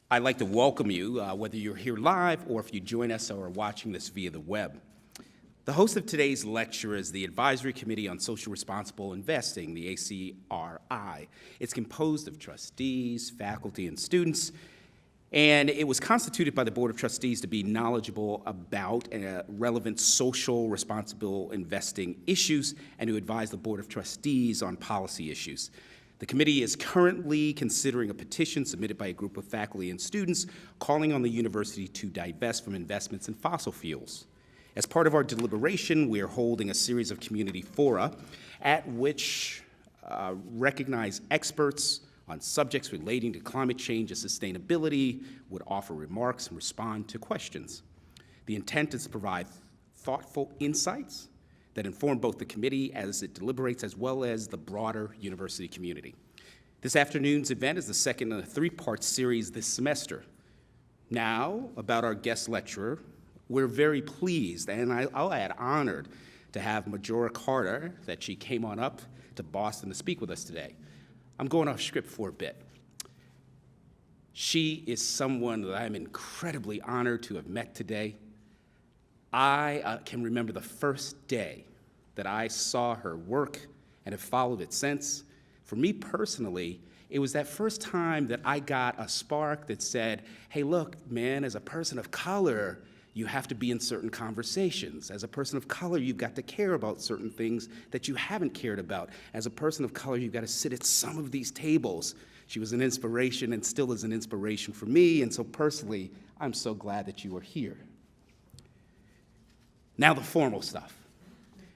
I'd like to welcome you, whether you're here live or if you join us or are watching this via the web. The host of today's lecture is the Advisory Committee on Social Responsible Investing, the ACRI. It's composed of trustees, faculty, and students, and it was constituted by the Board of Trustees to be knowledgeable about relevant social responsible investing issues and to advise the Board of Trustees on policy issues. The committee is currently considering a petition submitted by a group of faculty and students calling on the university to divest from investments in fossil fuels. As part of our deliberation, we are holding a series of community fora at which recognized experts on subjects relating to climate change and sustainability would offer remarks and respond to questions. The intent is to provide thoughtful insights that inform both the committee as it deliberates as well as the broader university community. This afternoon's event is the second in a three-part series this semester. Now, about our guest lecturer, we're very pleased, and I'll add honored, to have Majora Carter, that she came on up to Boston to speak with us today. I'm going off script for a bit. She is someone that I'm incredibly honored to have met today. I can remember the first day that I saw her work and have followed it since. For me personally, it was that first time that I got a spark that said, hey, look, man, as a person of color, you have to be in certain conversations. As a person of color, you've got to care about certain things that you haven't cared about. As a person of color, you've got to sit at some of these tables. She was an inspiration and still is an inspiration for me, and so personally, I'm so glad that you are here. Now the formal stuff.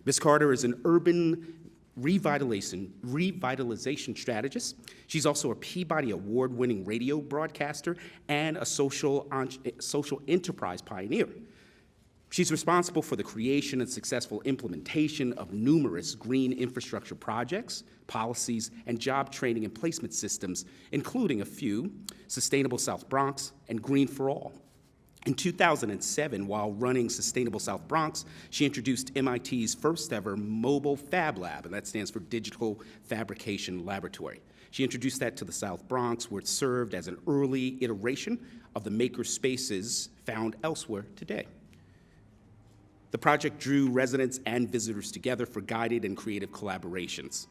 Ms. Carter is an urban revitalization strategist. She's also a Peabody Award-winning radio broadcaster and a social enterprise pioneer. She's responsible for the creation and successful implementation of numerous green infrastructure projects, policies, and job training and placement systems, including a few, Sustainable South Bronx and Green for All. In 2007, while running Sustainable South Bronx, she introduced MIT's first ever mobile Fab Lab, and that stands for Digital Fabrication Laboratory. She introduced that to the South Bronx, where it served as an early iteration of the maker spaces found elsewhere today. The project drew residents and visitors together for guided and creative collaborations.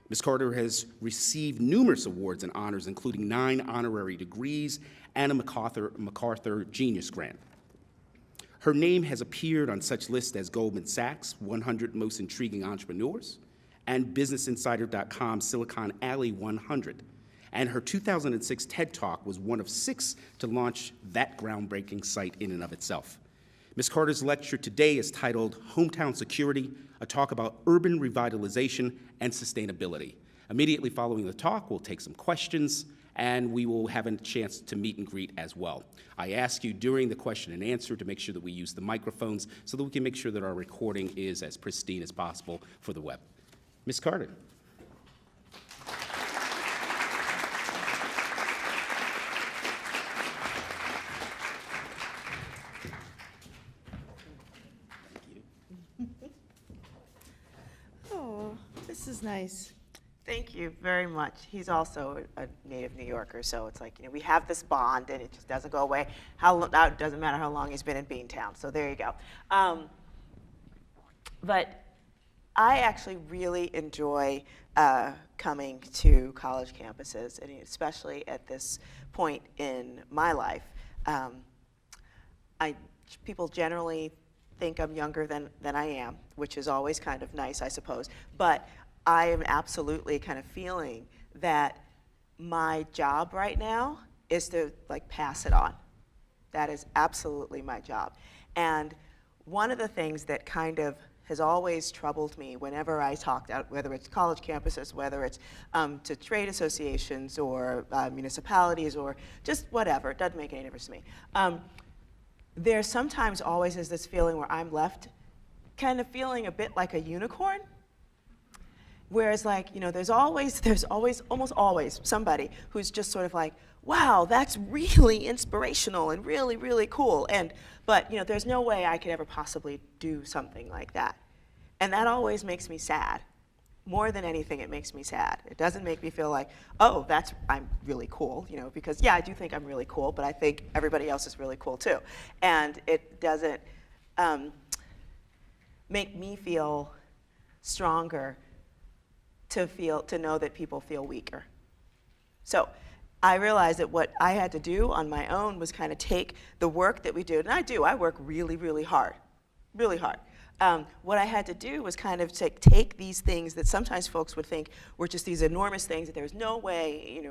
Ms. Carter has received numerous awards and honors, including 9 honorary degrees and a MacArthur Genius Grant. Her name has appeared on such lists as Goldman Sachs' 100 Most Intriguing Entrepreneurs and BusinessInsider.com's Silicon Alley 100. And her 2006 TED Talk was one of 6 to launch that groundbreaking site in and of itself. Ms. Carter's lecture today is titled Hometown Security, a talk about urban revitalization and sustainability. Immediately following the talk, we'll take some questions, and we will have a chance to meet and greet as well. I ask you during the question and answer to make sure that we use the microphones so that we can make sure that our recording is as pristine as possible for the web. Ms. Carter. Oh, this is nice. Thank you very much. He's also a native New Yorker, so it's like, we have this bond, and it just doesn't go away. It doesn't matter how long he's been in Beantown, so there you go. But I actually really enjoy coming to college campuses, and especially at this point in my life. People generally think I'm younger than I am, which is always kind of nice, I suppose. But I am absolutely kind of feeling that my job right now is to pass it on. That is absolutely my job. And one of the things that kind of has always troubled me whenever I talked out, whether it's college campuses, whether it's to trade associations or municipalities or just whatever, it doesn't make any difference to me. There sometimes always is this feeling where I'm left kind of feeling a bit like a unicorn. Whereas there's almost always somebody who's just sort of like, wow, that's really inspirational and really, really cool. But there's no way I could ever possibly do something like that. And that always makes me sad. more than anything, it makes me sad. It doesn't make me feel like, oh, I'm really cool, because yeah, I do think I'm really cool, but I think everybody else is really cool too. And it doesn't make me feel stronger to know that people feel weaker. So I realized that what I had to do on my own was kind of take the work that we do, and I work really, really hard, really hard. What I had to do was kind of take these things that sometimes folks would think were just these enormous things that there was no way,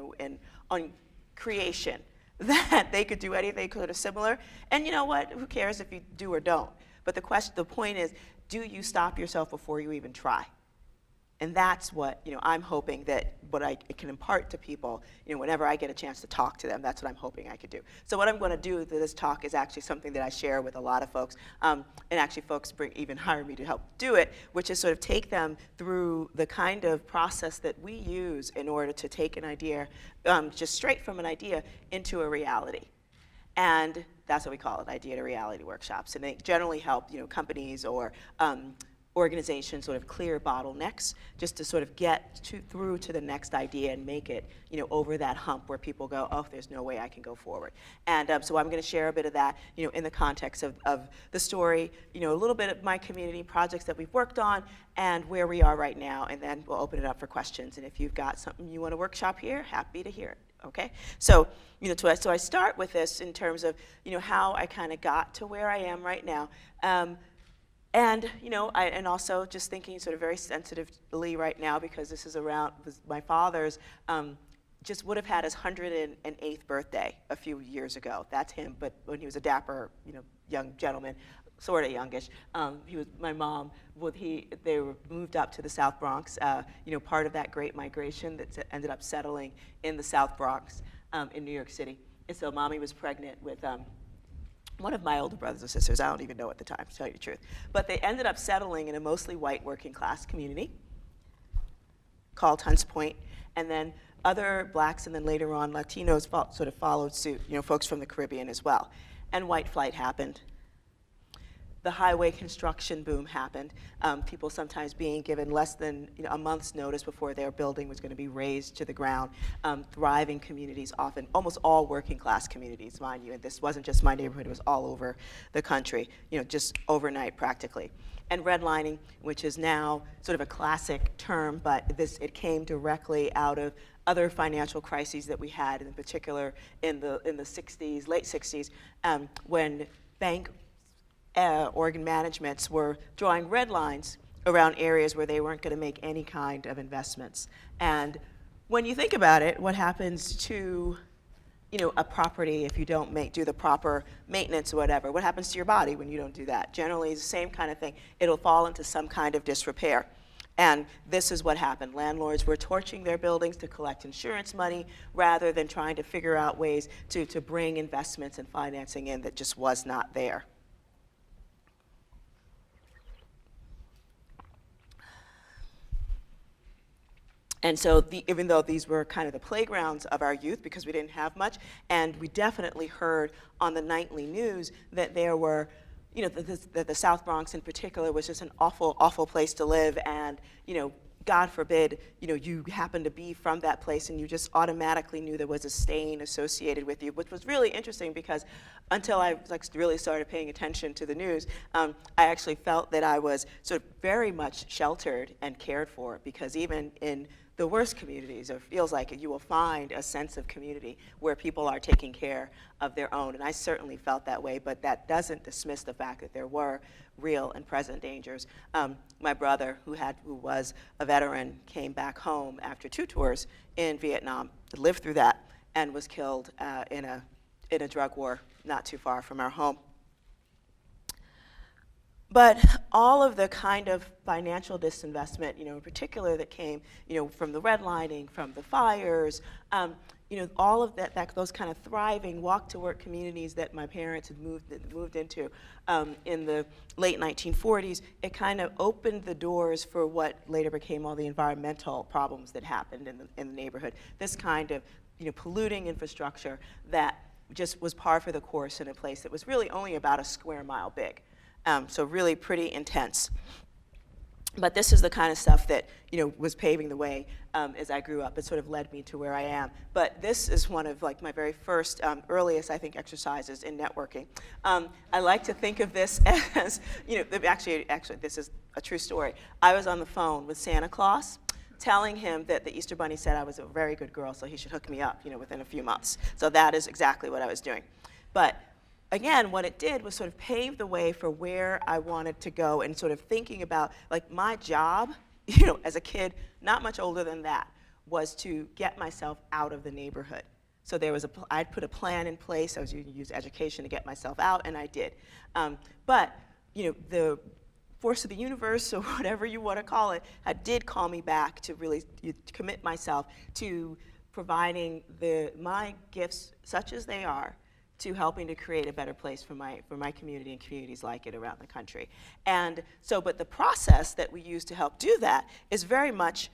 on creation that they could do anything sort of similar. And you know what? Who cares if you do or don't? But the point is, do you stop yourself before you even try? And that's what I'm hoping that what I can impart to people, whenever I get a chance to talk to them, that's what I'm hoping I could do. So what I'm going to do with this talk is actually something that I share with a lot of folks, and actually folks even hire me to help do it, which is sort of take them through the kind of process that we use in order to take an idea, just straight from an idea into a reality. And that's what we call it, idea to reality workshops. And they generally help companies or organizations sort of clear bottlenecks just to sort of get through to the next idea and make it over that hump where people go, oh, there's no way I can go forward. And so I'm going to share a bit of that in the context of the story, a little bit of my community projects that we've worked on and where we are right now, and then we'll open it up for questions. And if you've got something you want to workshop here, happy to hear it. Okay, so so I start with this in terms of how I kind of got to where I am right now. And and also just thinking sort of very sensitively right now, because this is around my father's just would have had his 108th birthday a few years ago. That's him, but when he was a dapper young gentleman, sort of youngish. He was my mom. They were moved up to the South Bronx. Part of that great migration that ended up settling in the South Bronx in New York City. And so mommy was pregnant with one of my older brothers and sisters. I don't even know at the time, to tell you the truth. But they ended up settling in a mostly white working class community called Hunts Point. And then other blacks and then later on Latinos sort of followed suit, folks from the Caribbean as well. And white flight happened. The highway construction boom happened. People sometimes being given less than a month's notice before their building was going to be razed to the ground. Thriving communities, often almost all working class communities, mind you. And this wasn't just my neighborhood; it was all over the country. Just overnight, practically. And redlining, which is now sort of a classic term, but it came directly out of other financial crises that we had, in particular in the 60s, late 60s, when bank organ managements were drawing red lines around areas where they weren't going to make any kind of investments. And when you think about it, what happens to a property if you don't do the proper maintenance or whatever? What happens to your body when you don't do that? Generally, it's the same kind of thing. It'll fall into some kind of disrepair. And this is what happened. Landlords were torching their buildings to collect insurance money rather than trying to figure out ways to bring investments and financing in that just was not there. And so even though these were kind of the playgrounds of our youth, because we didn't have much, and we definitely heard on the nightly news that there were, that the South Bronx in particular was just an awful, awful place to live, and, God forbid, you happen to be from that place and you just automatically knew there was a stain associated with you, which was really interesting because until I really started paying attention to the news, I actually felt that I was sort of very much sheltered and cared for, because even in the worst communities, it feels like you will find a sense of community where people are taking care of their own. And I certainly felt that way, but that doesn't dismiss the fact that there were real and present dangers. My brother, who was a veteran, came back home after 2 tours in Vietnam, lived through that, and was killed in a drug war not too far from our home. But all of the kind of financial disinvestment, in particular that came, from the redlining, from the fires, all of those kind of thriving walk-to-work communities that my parents had moved into in the late 1940s, it kind of opened the doors for what later became all the environmental problems that happened in the neighborhood. This kind of, polluting infrastructure that just was par for the course in a place that was really only about a square mile big. So really pretty intense. But this is the kind of stuff that, was paving the way as I grew up. It sort of led me to where I am. But this is one of like my very first, earliest, I think, exercises in networking. I like to think of this as, actually, this is a true story. I was on the phone with Santa Claus, telling him that the Easter Bunny said I was a very good girl, so he should hook me up, within a few months. So that is exactly what I was doing. But again, what it did was sort of pave the way for where I wanted to go, and sort of thinking about, like, my job, as a kid, not much older than that, was to get myself out of the neighborhood. So I'd put a plan in place. I was going to use education to get myself out, and I did. But, the force of the universe, or whatever you want to call it, did call me back to really commit myself to providing my gifts, such as they are, to helping to create a better place for my community and communities like it around the country. And so, but the process that we use to help do that is very much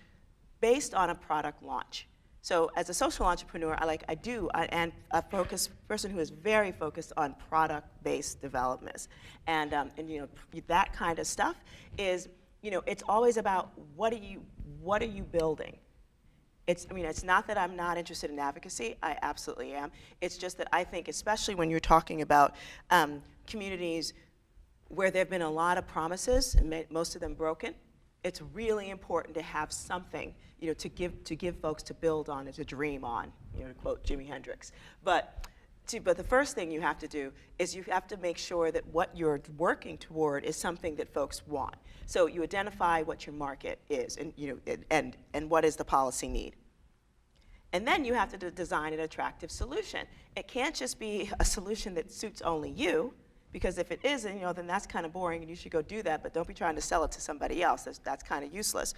based on a product launch. So as a social entrepreneur, and a person who is very focused on product-based developments. And that kind of stuff is, it's always about what are you building? It's not that I'm not interested in advocacy. I absolutely am. It's just that I think, especially when you're talking about communities where there have been a lot of promises, and most of them broken, it's really important to have something, to give folks to build on and to dream on, to quote Jimi Hendrix. But the first thing you have to do is you have to make sure that what you're working toward is something that folks want. So you identify what your market is, and what is the policy need. And then you have to design an attractive solution. It can't just be a solution that suits only you, because if it isn't, then that's kind of boring, and you should go do that, but don't be trying to sell it to somebody else. That's kind of useless.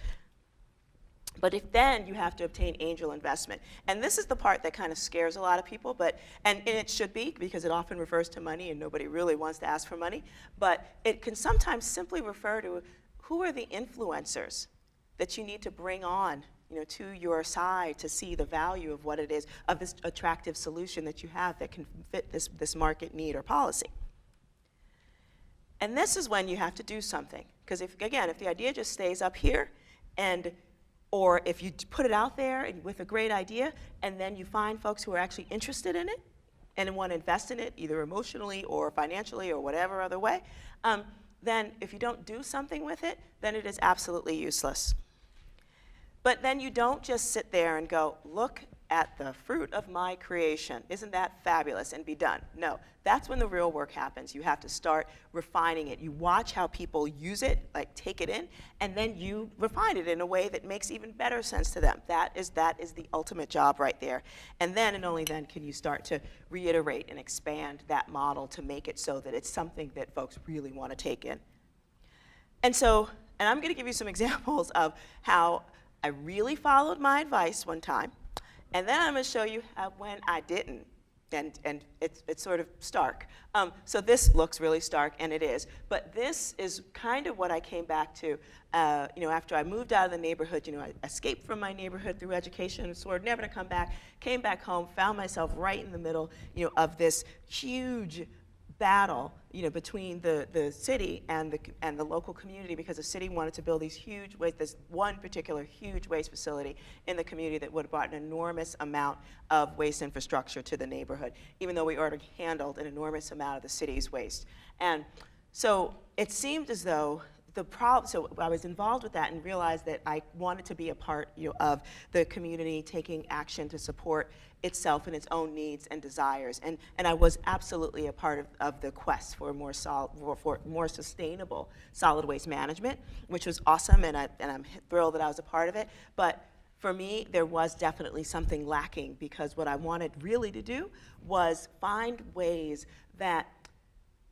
But then you have to obtain angel investment. And this is the part that kind of scares a lot of people, and it should be, because it often refers to money, and nobody really wants to ask for money. But it can sometimes simply refer to who are the influencers that you need to bring on, to your side to see the value of what it is, of this attractive solution that you have that can fit this market need or policy. And this is when you have to do something. Because if the idea just stays up here, or if you put it out there with a great idea, and then you find folks who are actually interested in it and want to invest in it, either emotionally or financially or whatever other way, then if you don't do something with it, then it is absolutely useless. But then you don't just sit there and go, look at the fruit of my creation. Isn't that fabulous? And be done. No, that's when the real work happens. You have to start refining it. You watch how people use it, like take it in, and then you refine it in a way that makes even better sense to them. That is the ultimate job right there. And then, and only then, can you start to reiterate and expand that model to make it so that it's something that folks really want to take in. And I'm going to give you some examples of how I really followed my advice one time, and then I'm going to show you when I didn't, and it's sort of stark. So this looks really stark, and it is, but this is kind of what I came back to, after I moved out of the neighborhood. I escaped from my neighborhood through education, and swore never to come back, came back home, found myself right in the middle, of this huge battle, between the city and the local community, because the city wanted to build this one particular huge waste facility in the community that would have brought an enormous amount of waste infrastructure to the neighborhood, even though we already handled an enormous amount of the city's waste. And so it seemed as though so I was involved with that and realized that I wanted to be a part, of the community taking action to support itself and its own needs and desires. And I was absolutely a part of the quest for more sustainable solid waste management, which was awesome, and I'm thrilled that I was a part of it. But for me, there was definitely something lacking, because what I wanted really to do was find ways that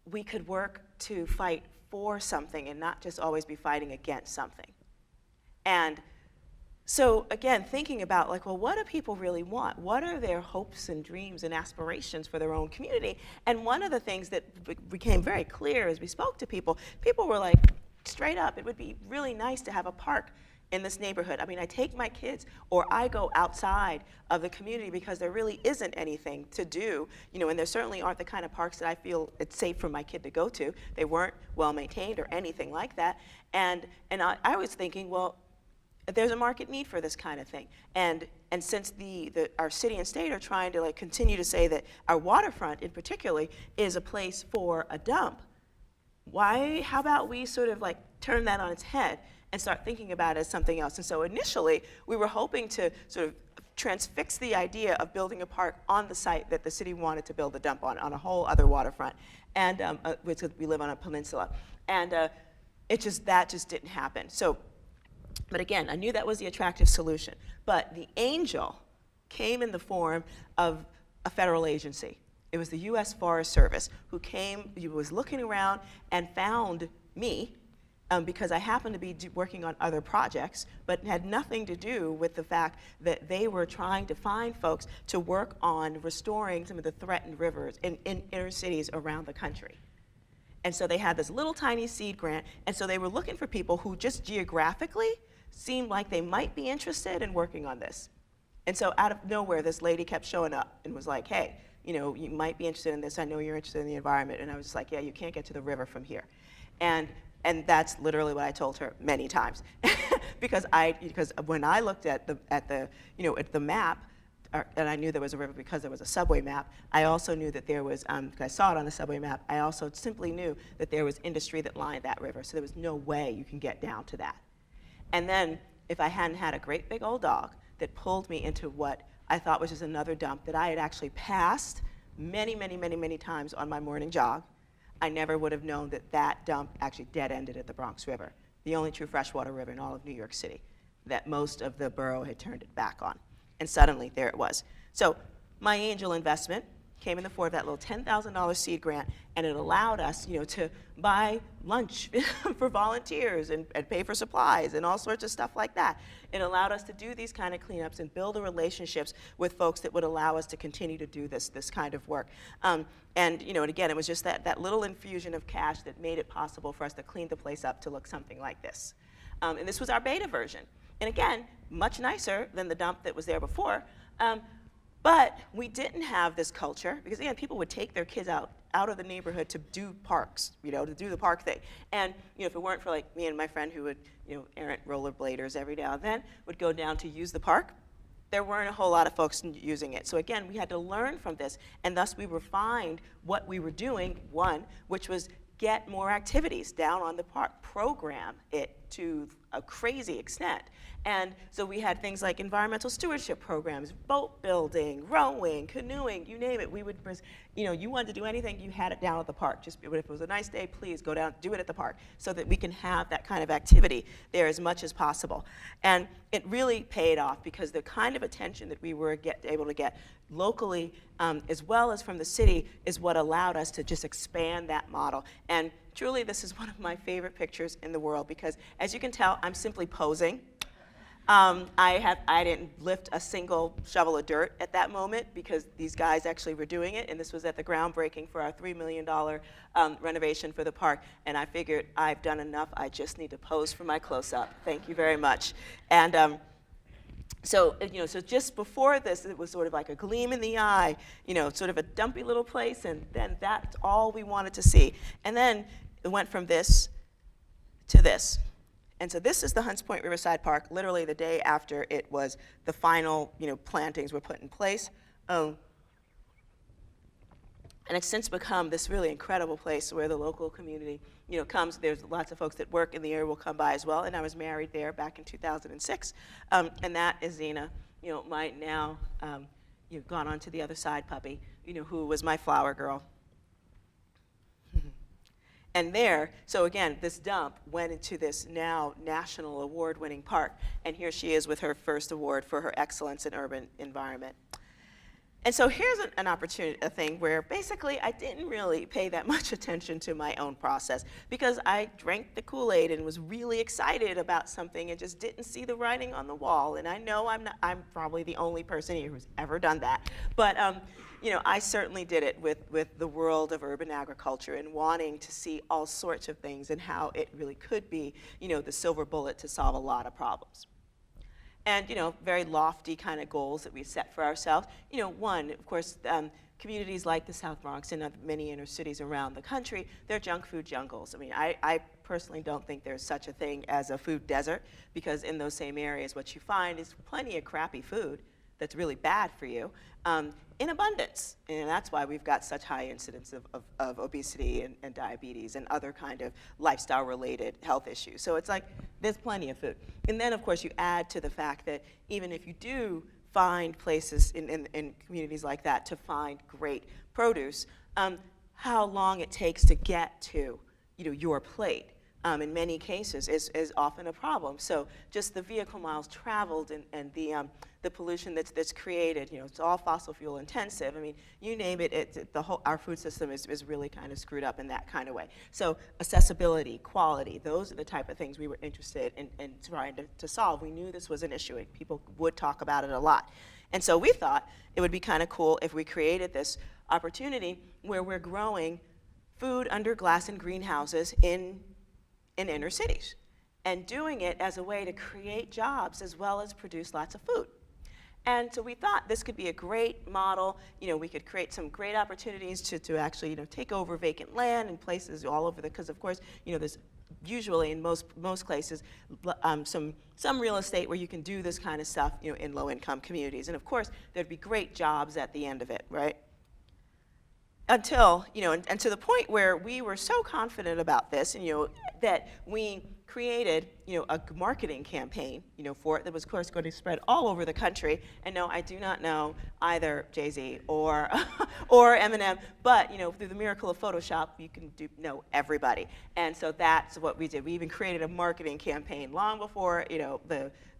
we could work to fight for something and not just always be fighting against something. And so again, thinking about what do people really want? What are their hopes and dreams and aspirations for their own community? And one of the things that became very clear as we spoke to people were like, straight up, it would be really nice to have a park in this neighborhood. I mean, I take my kids, or I go outside of the community because there really isn't anything to do, and there certainly aren't the kind of parks that I feel it's safe for my kid to go to. They weren't well maintained or anything like that. And I was thinking, well, there's a market need for this kind of thing. And since our city and state are trying to continue to say that our waterfront in particular is a place for a dump, how about we sort of turn that on its head and start thinking about it as something else? And so initially, we were hoping to sort of transfix the idea of building a park on the site that the city wanted to build the dump on a whole other waterfront, and because we live on a peninsula. And that just didn't happen. So, but again, I knew that was the attractive solution. But the angel came in the form of a federal agency. It was the U.S. Forest Service who was looking around and found me, because I happened to be working on other projects, but had nothing to do with the fact that they were trying to find folks to work on restoring some of the threatened rivers in inner cities around the country. And so they had this little tiny seed grant, and so they were looking for people who just geographically seemed like they might be interested in working on this. And so out of nowhere, this lady kept showing up and was like, hey, you might be interested in this. I know you're interested in the environment. And I was just like, yeah, you can't get to the river from here. And that's literally what I told her many times. because when I looked at the map, and I knew there was a river because there was a subway map, I also knew that there was, because I saw it on the subway map, I also simply knew that there was industry that lined that river. So there was no way you can get down to that. And then if I hadn't had a great big old dog that pulled me into what I thought was just another dump that I had actually passed many, many, many, many times on my morning jog, I never would have known that that dump actually dead-ended at the Bronx River, the only true freshwater river in all of New York City, that most of the borough had turned it back on. And suddenly, there it was. So my angel investment came in the form of that little $10,000 seed grant, and it allowed us, to buy lunch for volunteers and pay for supplies and all sorts of stuff like that. It allowed us to do these kind of cleanups and build the relationships with folks that would allow us to continue to do this kind of work. And again, it was just that little infusion of cash that made it possible for us to clean the place up to look something like this. And this was our beta version. And again, much nicer than the dump that was there before. But we didn't have this culture, because again, people would take their kids out of the neighborhood to do parks, to do the park thing. And if it weren't for me and my friend who would, errant rollerbladers every now and then, would go down to use the park, there weren't a whole lot of folks using it. So again, we had to learn from this, and thus we refined what we were doing, which was get more activities down on the park, program it to a crazy extent. And so we had things like environmental stewardship programs, boat building, rowing, canoeing, you name it. We would, you wanted to do anything, you had it down at the park. Just if it was a nice day, please go down, do it at the park, so that we can have that kind of activity there as much as possible. And it really paid off, because the kind of attention that we were able to get locally, as well as from the city, is what allowed us to just expand that model. And truly, this is one of my favorite pictures in the world, because as you can tell, I'm simply posing. I didn't lift a single shovel of dirt at that moment, because these guys actually were doing it, and this was at the groundbreaking for our $3 million renovation for the park. And I figured, I've done enough, I just need to pose for my close-up. Thank you very much. And so just before this, it was sort of like a gleam in the eye, sort of a dumpy little place, and then that's all we wanted to see. And then it went from this to this. And so this is the Hunts Point Riverside Park, literally the day after it was the final, plantings were put in place. And it's since become this really incredible place where the local community, comes. There's lots of folks that work in the area will come by as well. And I was married there back in 2006. And that is Zena, my now, gone on to the other side puppy, who was my flower girl. And there, so again, this dump went into this now national award-winning park. And here she is with her first award for her excellence in urban environment. And so here's an opportunity, a thing where basically I didn't really pay that much attention to my own process, because I drank the Kool-Aid and was really excited about something and just didn't see the writing on the wall. And I know I'm probably the only person here who's ever done that. But I certainly did it with the world of urban agriculture and wanting to see all sorts of things and how it really could be, the silver bullet to solve a lot of problems. And, very lofty kind of goals that we set for ourselves. One, of course, communities like the South Bronx and many inner cities around the country, they're junk food jungles. I mean, I personally don't think there's such a thing as a food desert, because in those same areas, what you find is plenty of crappy food that's really bad for you in abundance. And that's why we've got such high incidence of obesity and diabetes and other kind of lifestyle-related health issues. So it's like, there's plenty of food. And then, of course, you add to the fact that even if you do find places in communities like that to find great produce, how long it takes to get to your plate in many cases is often a problem. So just the vehicle miles traveled and the pollution that's created, it's all fossil fuel intensive. I mean, you name it, our food system is really kind of screwed up in that kind of way. So accessibility, quality, those are the type of things we were interested in trying to solve. We knew this was an issue, and people would talk about it a lot. And so we thought it would be kind of cool if we created this opportunity where we're growing food under glass and greenhouses in inner cities, and doing it as a way to create jobs as well as produce lots of food. And so we thought this could be a great model. We could create some great opportunities to actually take over vacant land in places all over because of course there's usually in most places some real estate where you can do this kind of stuff in low-income communities. And of course there'd be great jobs at the end of it, right? Until, and to the point where we were so confident about this, that we created, a marketing campaign, for it that was, of course, going to spread all over the country. And no, I do not know either Jay-Z or Eminem, but, through the miracle of Photoshop, you can know everybody. And so that's what we did. We even created a marketing campaign long before,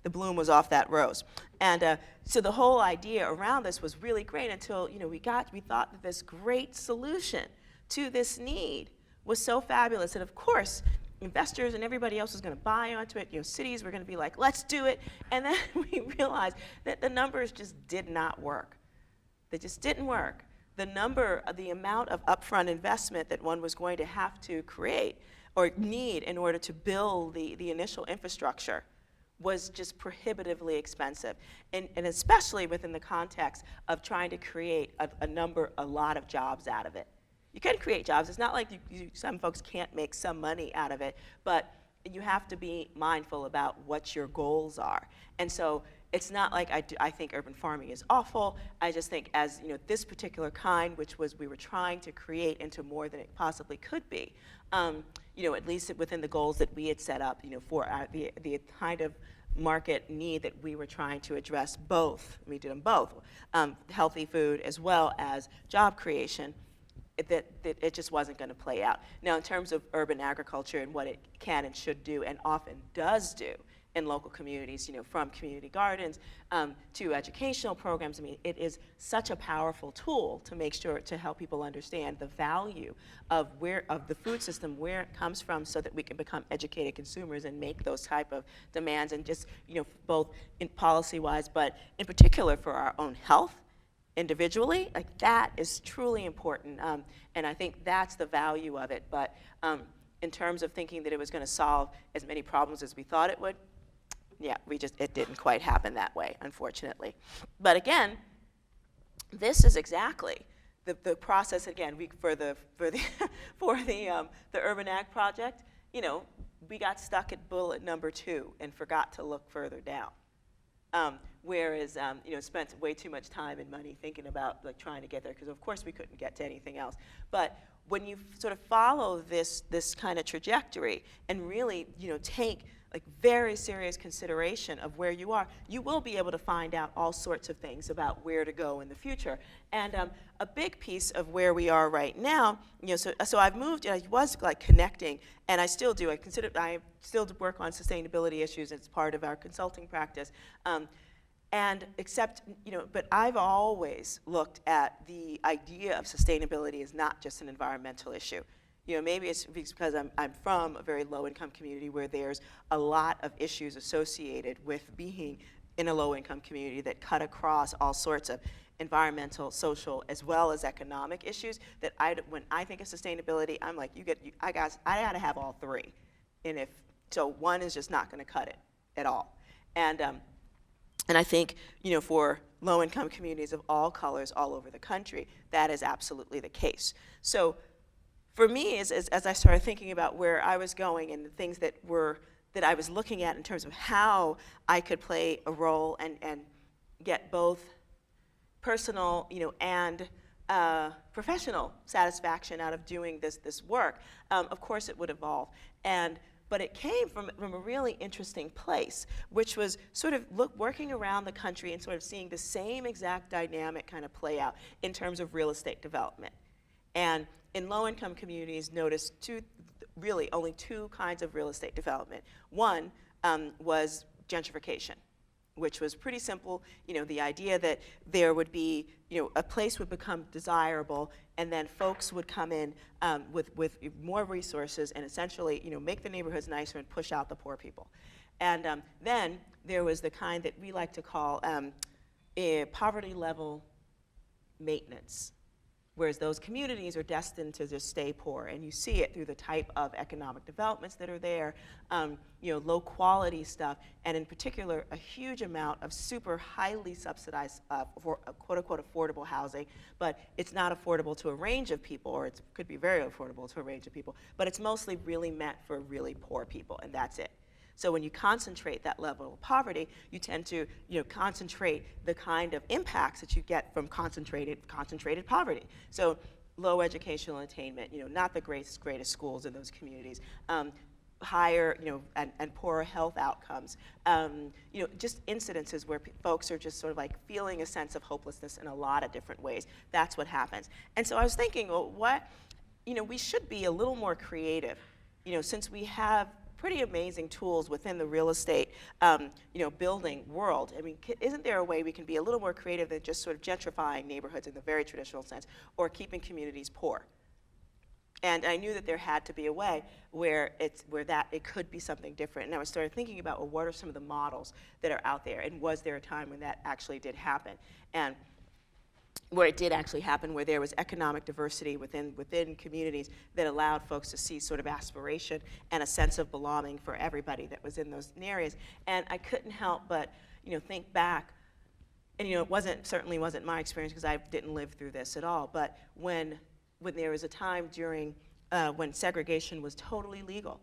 the bloom was off that rose. And so the whole idea around this was really great until we thought that this great solution to this need was so fabulous that of course investors and everybody else was going to buy onto it. Cities were going to be like, let's do it. And then we realized that the numbers just did not work. They just didn't work. The amount of upfront investment that one was going to have to create or need in order to build the initial infrastructure was just prohibitively expensive, and especially within the context of trying to create a lot of jobs out of it. You can create jobs. It's not like some folks can't make some money out of it, but you have to be mindful about what your goals are. And so it's not like I think urban farming is awful. I just think as this particular kind, which we were trying to create into more than it possibly could be, at least within the goals that we had set up, for the kind of market need that we were trying to address both. We did them both, healthy food as well as job creation. That it just wasn't going to play out. Now, in terms of urban agriculture and what it can and should do, and often does do in local communities, from community gardens to educational programs, I mean, it is such a powerful tool to make sure to help people understand the value of the food system, where it comes from, so that we can become educated consumers and make those type of demands, and just both in policy-wise, but in particular for our own health. Individually, like that is truly important, and I think that's the value of it. But in terms of thinking that it was going to solve as many problems as we thought it would, yeah, it didn't quite happen that way, unfortunately. But again, this is exactly the process. Again, for the Urban Ag Project, we got stuck at bullet number 2 and forgot to look further down. Whereas, spent way too much time and money thinking about trying to get there, because of course we couldn't get to anything else. But when you sort of follow this kind of trajectory and really, take very serious consideration of where you are, you will be able to find out all sorts of things about where to go in the future. And a big piece of where we are right now, so I've moved, I was connecting, and I still do. I still work on sustainability issues. It's part of our consulting practice. But I've always looked at the idea of sustainability as not just an environmental issue. Maybe it's because I'm from a very low-income community where there's a lot of issues associated with being in a low-income community that cut across all sorts of environmental, social, as well as economic issues that when I think of sustainability, I'm like, I gotta have all three. So one is just not gonna cut it at all. And I think, for low-income communities of all colors all over the country, that is absolutely the case. So for me, as I started thinking about where I was going and the things that I was looking at in terms of how I could play a role and get both personal, and professional satisfaction out of doing this work, of course it would evolve. But it came from a really interesting place, which was sort of working around the country and sort of seeing the same exact dynamic kind of play out in terms of real estate development. And in low-income communities, noticed only two kinds of real estate development. One was gentrification, which was pretty simple. The idea that there would be, a place would become desirable, and then folks would come in with more resources and essentially, make the neighborhoods nicer and push out the poor people. And then there was the kind that we like to call poverty level maintenance, whereas those communities are destined to just stay poor. And you see it through the type of economic developments that are there, low quality stuff, and in particular, a huge amount of super highly subsidized, quote unquote, affordable housing, but it's not affordable to a range of people, or it could be very affordable to a range of people, but it's mostly really meant for really poor people, and that's it. So when you concentrate that level of poverty, you tend to concentrate the kind of impacts that you get from concentrated poverty. So low educational attainment, not the greatest schools in those communities, higher, and poorer health outcomes, just incidences where folks are just sort of like feeling a sense of hopelessness in a lot of different ways. That's what happens. And so I was thinking, well, we should be a little more creative, since we have pretty amazing tools within the real estate, building world. I mean, isn't there a way we can be a little more creative than just sort of gentrifying neighborhoods in the very traditional sense, or keeping communities poor? And I knew that there had to be a way where it could be something different. And I started thinking about, well, what are some of the models that are out there, and was there a time when that actually did happen? And where it did actually happen, where there was economic diversity within communities that allowed folks to see sort of aspiration and a sense of belonging for everybody that was in those areas. And I couldn't help but, think back, and it certainly wasn't my experience because I didn't live through this at all, but when there was a time during, when segregation was totally legal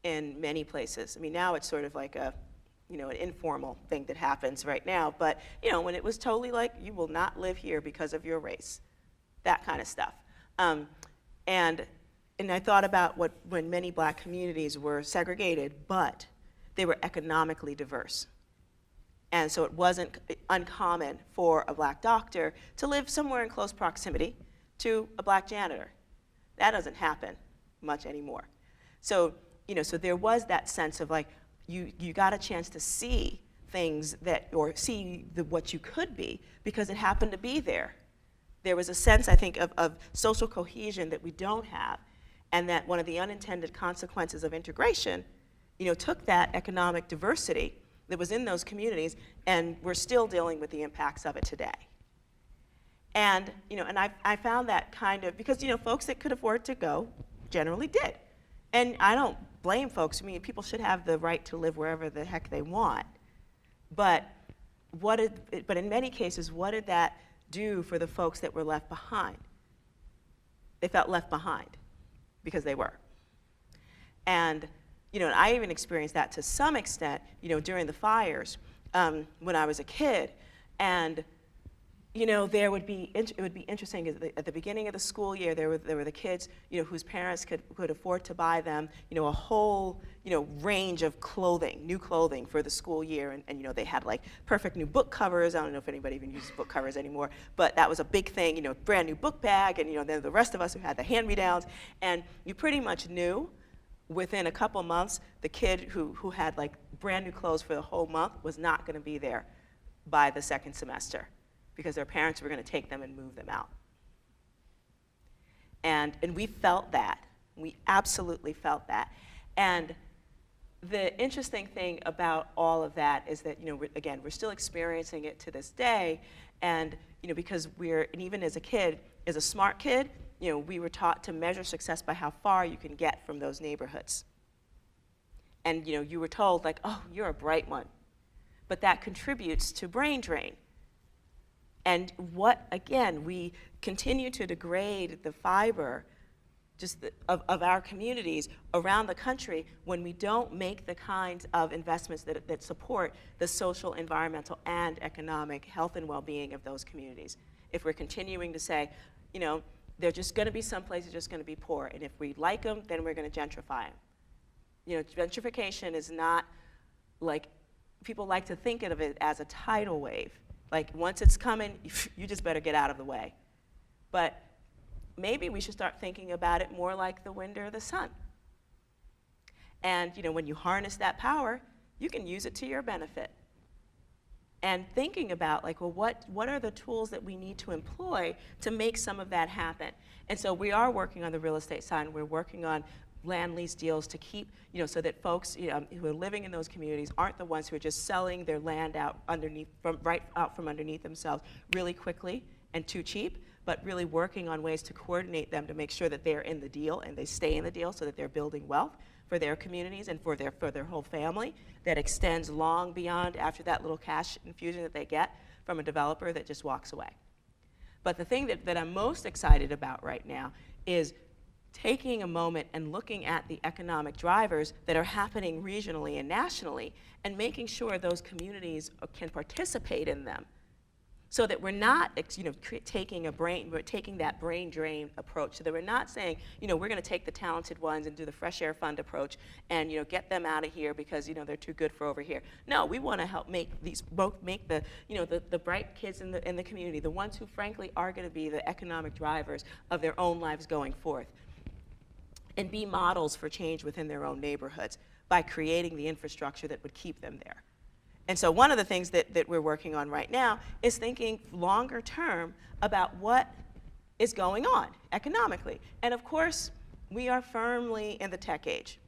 in many places. I mean, now it's sort of like an informal thing that happens right now, but when it was totally like, you will not live here because of your race, that kind of stuff. And I thought about when many black communities were segregated, but they were economically diverse. And so it wasn't uncommon for a black doctor to live somewhere in close proximity to a black janitor. That doesn't happen much anymore. So, so there was that sense of like, you got a chance to see things or see what you could be because it happened to be there. There was a sense, I think, of social cohesion that we don't have, and that one of the unintended consequences of integration, took that economic diversity that was in those communities, and we're still dealing with the impacts of it today. And, and I found that kind of, because, folks that could afford to go generally did. And I don't blame folks. I mean, people should have the right to live wherever the heck they want. But in many cases, what did that do for the folks that were left behind? They felt left behind because they were. And, I even experienced that to some extent, during the fires when I was a kid. And it would be interesting at the beginning of the school year, there were the kids, whose parents could afford to buy them, a whole, range of clothing, new clothing for the school year, and they had like perfect new book covers. I don't know if anybody even uses book covers anymore, but that was a big thing, brand new book bag, and then the rest of us who had the hand-me-downs, and you pretty much knew within a couple months the kid who had like brand new clothes for the whole month was not going to be there by the second semester, because their parents were going to take them and move them out. And we felt that. We absolutely felt that. And the interesting thing about all of that is that, we're still experiencing it to this day, And because and even as a kid, as a smart kid, we were taught to measure success by how far you can get from those neighborhoods. And you were told, like, oh, you're a bright one. But that contributes to brain drain. And again, we continue to degrade the fiber of our communities around the country when we don't make the kinds of investments that support the social, environmental, and economic health and well-being of those communities. If we're continuing to say, they're just going to be some places just going to be poor, and if we like them, then we're going to gentrify them. Gentrification is not like, people like to think of it as a tidal wave. Like, once it's coming, you just better get out of the way. But maybe we should start thinking about it more like the wind or the sun. And when you harness that power, you can use it to your benefit. And thinking about, like, well, what are the tools that we need to employ to make some of that happen? And so we are working on the real estate side, and we're working on land lease deals to keep, so that folks who are living in those communities aren't the ones who are just selling their land right out from underneath themselves really quickly and too cheap, but really working on ways to coordinate them to make sure that they're in the deal and they stay in the deal so that they're building wealth for their communities and for their whole family that extends long beyond after that little cash infusion that they get from a developer that just walks away. But the thing that I'm most excited about right now is taking a moment and looking at the economic drivers that are happening regionally and nationally and making sure those communities can participate in them, so that we're not taking that brain drain approach, so that we're not saying, we're going to take the talented ones and do the fresh air fund approach and get them out of here because they're too good for over here. No, we want to help make the bright kids in the community, the ones who frankly are going to be the economic drivers of their own lives going forth, and be models for change within their own neighborhoods by creating the infrastructure that would keep them there. And so one of the things that we're working on right now is thinking longer term about what is going on economically. And of course, we are firmly in the tech age.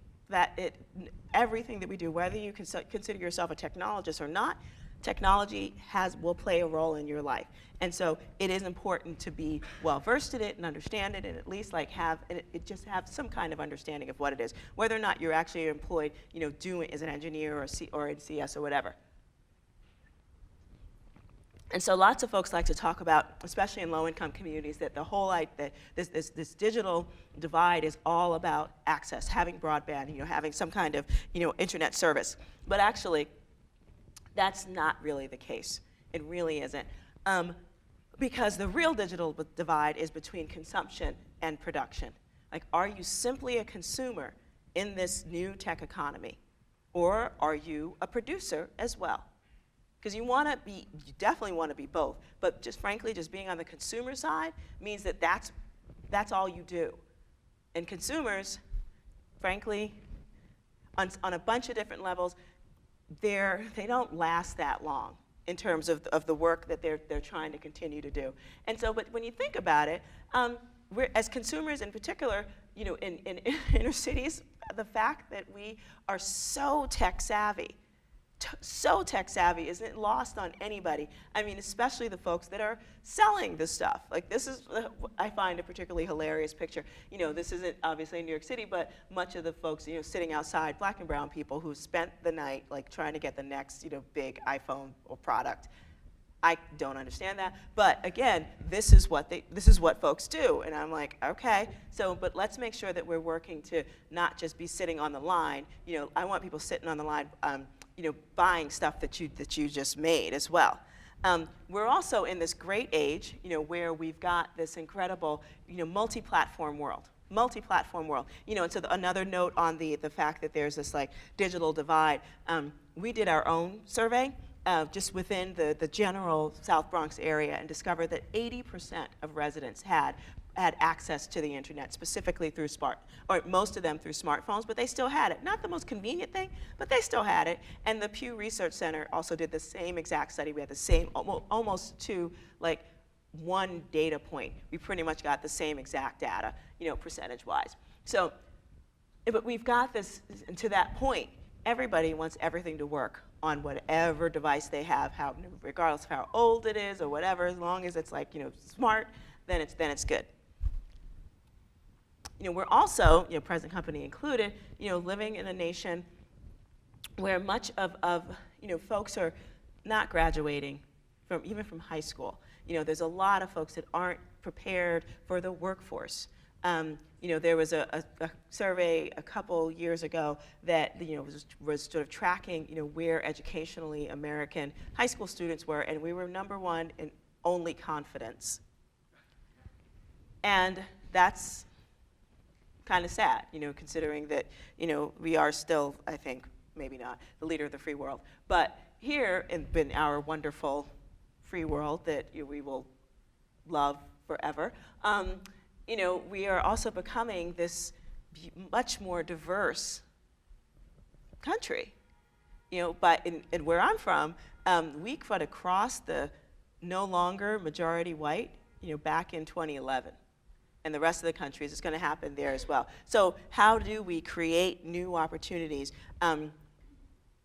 Everything that we do, whether you consider yourself a technologist or not, technology will play a role in your life. And so it is important to be well versed in it and understand it, and at least have some kind of understanding of what it is, whether or not you're actually employed, doing as an engineer or in CS or whatever. And so lots of folks like to talk about, especially in low-income communities, that the whole this digital divide is all about access, having broadband, having some kind of internet service. But actually, that's not really the case. It really isn't. Because the real digital divide is between consumption and production. Like, are you simply a consumer in this new tech economy? Or are you a producer as well? Because you definitely want to be both. But just frankly, just being on the consumer side means that that's all you do. And consumers, frankly, on a bunch of different levels, they don't last that long in terms of the work that they're trying to continue to do. And so, but when you think about it, we're, as consumers in particular, in inner cities, the fact that we are so tech savvy isn't lost on anybody. I mean, especially the folks that are selling the stuff. Like, this is, I find a particularly hilarious picture. This isn't obviously in New York City, but much of the folks, sitting outside, black and brown people who spent the night, like, trying to get the next, big iPhone or product. I don't understand that. But again, this is what folks do. And I'm like, okay, but let's make sure that we're working to not just be sitting on the line. I want people sitting on the line, buying stuff that you just made as well. We're also in this great age, where we've got this incredible, multi-platform world. And so another note on the fact that there's this digital divide. We did our own survey just within the general South Bronx area and discovered that 80% of residents had access to the internet, specifically through most of them through smartphones, but they still had it. Not the most convenient thing, but they still had it. And the Pew Research Center also did the same exact study. We had the same, almost to one data point. We pretty much got the same exact data, percentage-wise. So, but we've got this, and to that point, everybody wants everything to work on whatever device they have, regardless of how old it is or whatever, as long as it's like, smart, then it's good. We're also, present company included, living in a nation where much of folks are not graduating even from high school. There's a lot of folks that aren't prepared for the workforce. There was a survey a couple years ago that was sort of tracking where educationally American high school students were, and we were #1 in only confidence. And that's kind of sad, considering that we are still, I think, maybe not the leader of the free world, but here in our wonderful free world that we will love forever, we are also becoming this much more diverse country. But in where I'm from, we cut across the no longer majority white, back in 2011. And the rest of the countries, it's going to happen there as well. So how do we create new opportunities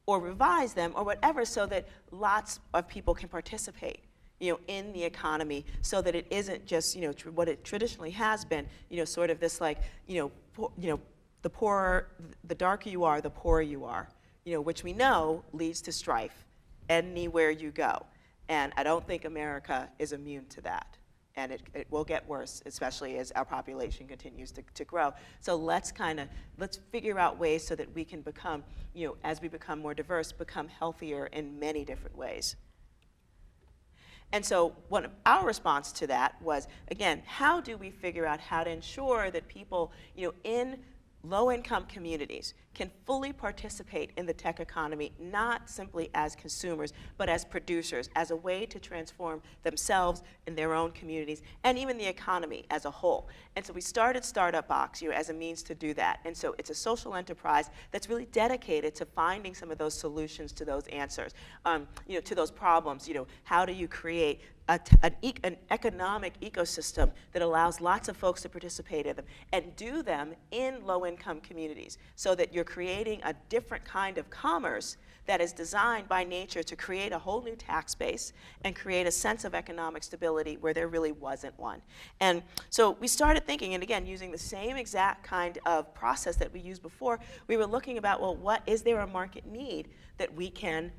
or revise them or whatever so that lots of people can participate in the economy, so that it isn't just what it traditionally has been, sort of this like the poorer, the darker you are, the poorer you are, which we know leads to strife anywhere you go. And I don't think America is immune to that. And it will get worse, especially as our population continues to grow. So let's figure out ways so that we can become, as we become more diverse, become healthier in many different ways. And so one of our response to that was, again, how do we figure out how to ensure that people, in low-income communities can fully participate in the tech economy, not simply as consumers, but as producers, as a way to transform themselves in their own communities, and even the economy as a whole. And so we started Startup Box, as a means to do that. And so it's a social enterprise that's really dedicated to finding some of those solutions to those answers, to those problems. How do you create an economic ecosystem that allows lots of folks to participate in them and do them in low-income communities, so that you're creating a different kind of commerce that is designed by nature to create a whole new tax base and create a sense of economic stability where there really wasn't one. And so we started thinking, and again, using the same exact kind of process that we used before, we were looking about, well, what is there a market need that we can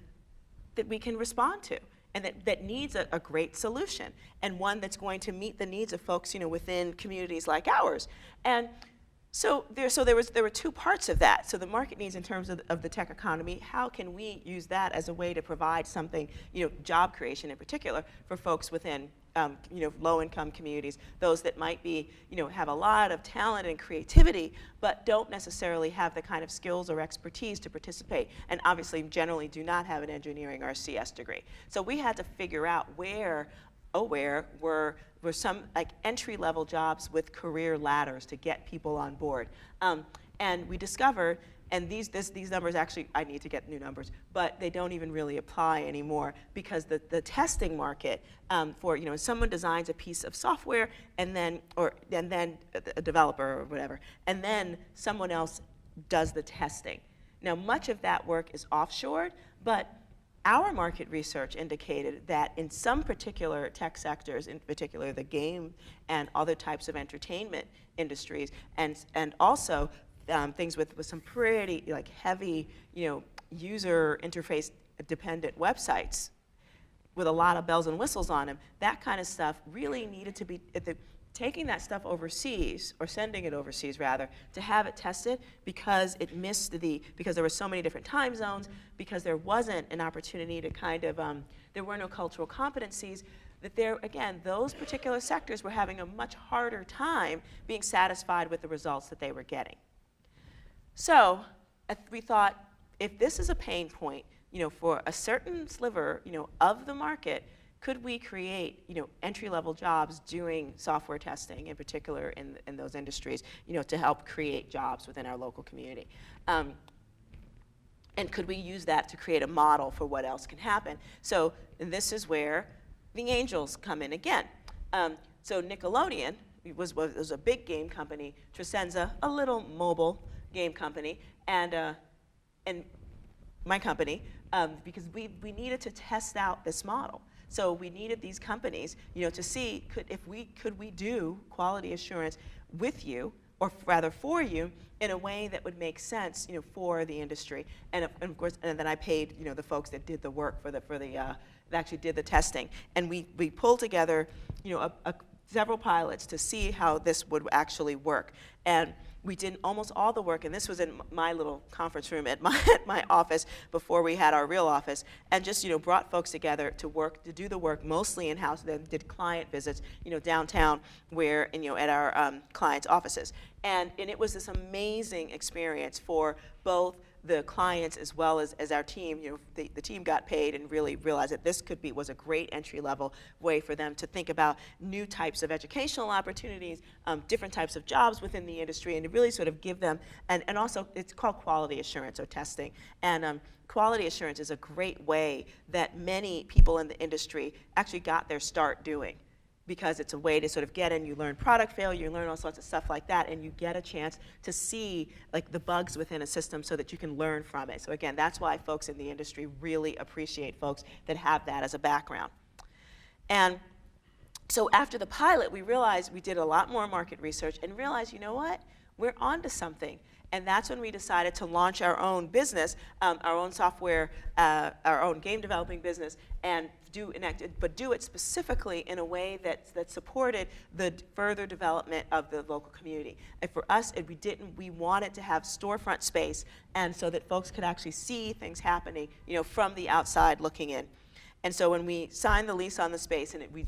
respond to? And that needs a great solution, and one that's going to meet the needs of folks, within communities like ours. And so there were two parts of that. So the market needs in terms of the tech economy, how can we use that as a way to provide something, job creation in particular, for folks within low-income communities, those that might be, have a lot of talent and creativity, but don't necessarily have the kind of skills or expertise to participate, and obviously generally do not have an engineering or CS degree. So we had to figure out where were some like entry-level jobs with career ladders to get people on board. And we discovered, and these numbers actually, I need to get new numbers, but they don't even really apply anymore, because the testing market for, someone designs a piece of software and then a developer or whatever, and then someone else does the testing. Now, much of that work is offshored, but our market research indicated that in some particular tech sectors, in particular the game and other types of entertainment industries, and also things with some pretty heavy, user interface dependent websites with a lot of bells and whistles on them, that kind of stuff really needed to be, taking that stuff overseas, or sending it overseas rather, to have it tested, because it missed because there were so many different time zones, because there wasn't an opportunity to kind of, there were no cultural competencies, that those particular sectors were having a much harder time being satisfied with the results that they were getting. So we thought, if this is a pain point, for a certain sliver, of the market, could we create, entry-level jobs doing software testing, in particular in those industries, to help create jobs within our local community? And could we use that to create a model for what else can happen? So this is where the angels come in again. So Nickelodeon was a big game company, Tresenza, a little mobile game company, and my company, because we needed to test out this model. So we needed these companies, to see could we do quality assurance with you, or rather for you, in a way that would make sense, for the industry. And of course, and then I paid, the folks that did the work that actually did the testing. And we pulled together, several pilots to see how this would actually work. And we did almost all the work, and this was in my little conference room at my office before we had our real office, and just brought folks together to do the work mostly in-house. Then did client visits, downtown, where at our clients' offices, and it was this amazing experience for both the clients as well as our team. The team got paid and really realized that this was a great entry-level way for them to think about new types of educational opportunities, different types of jobs within the industry, and to really sort of give them, and also it's called quality assurance or testing. And quality assurance is a great way that many people in the industry actually got their start doing, because it's a way to sort of get in, you learn product failure, you learn all sorts of stuff like that, and you get a chance to see like the bugs within a system so that you can learn from it. So again, that's why folks in the industry really appreciate folks that have that as a background. And so after the pilot, we realized we did a lot more market research and realized, you know what, we're onto something. And that's when we decided to launch our own business, our own software, our own game developing business, and do it specifically in a way that supported the further development of the local community. And for us, we wanted to have storefront space, and so that folks could actually see things happening, from the outside looking in. And so when we signed the lease on the space, and we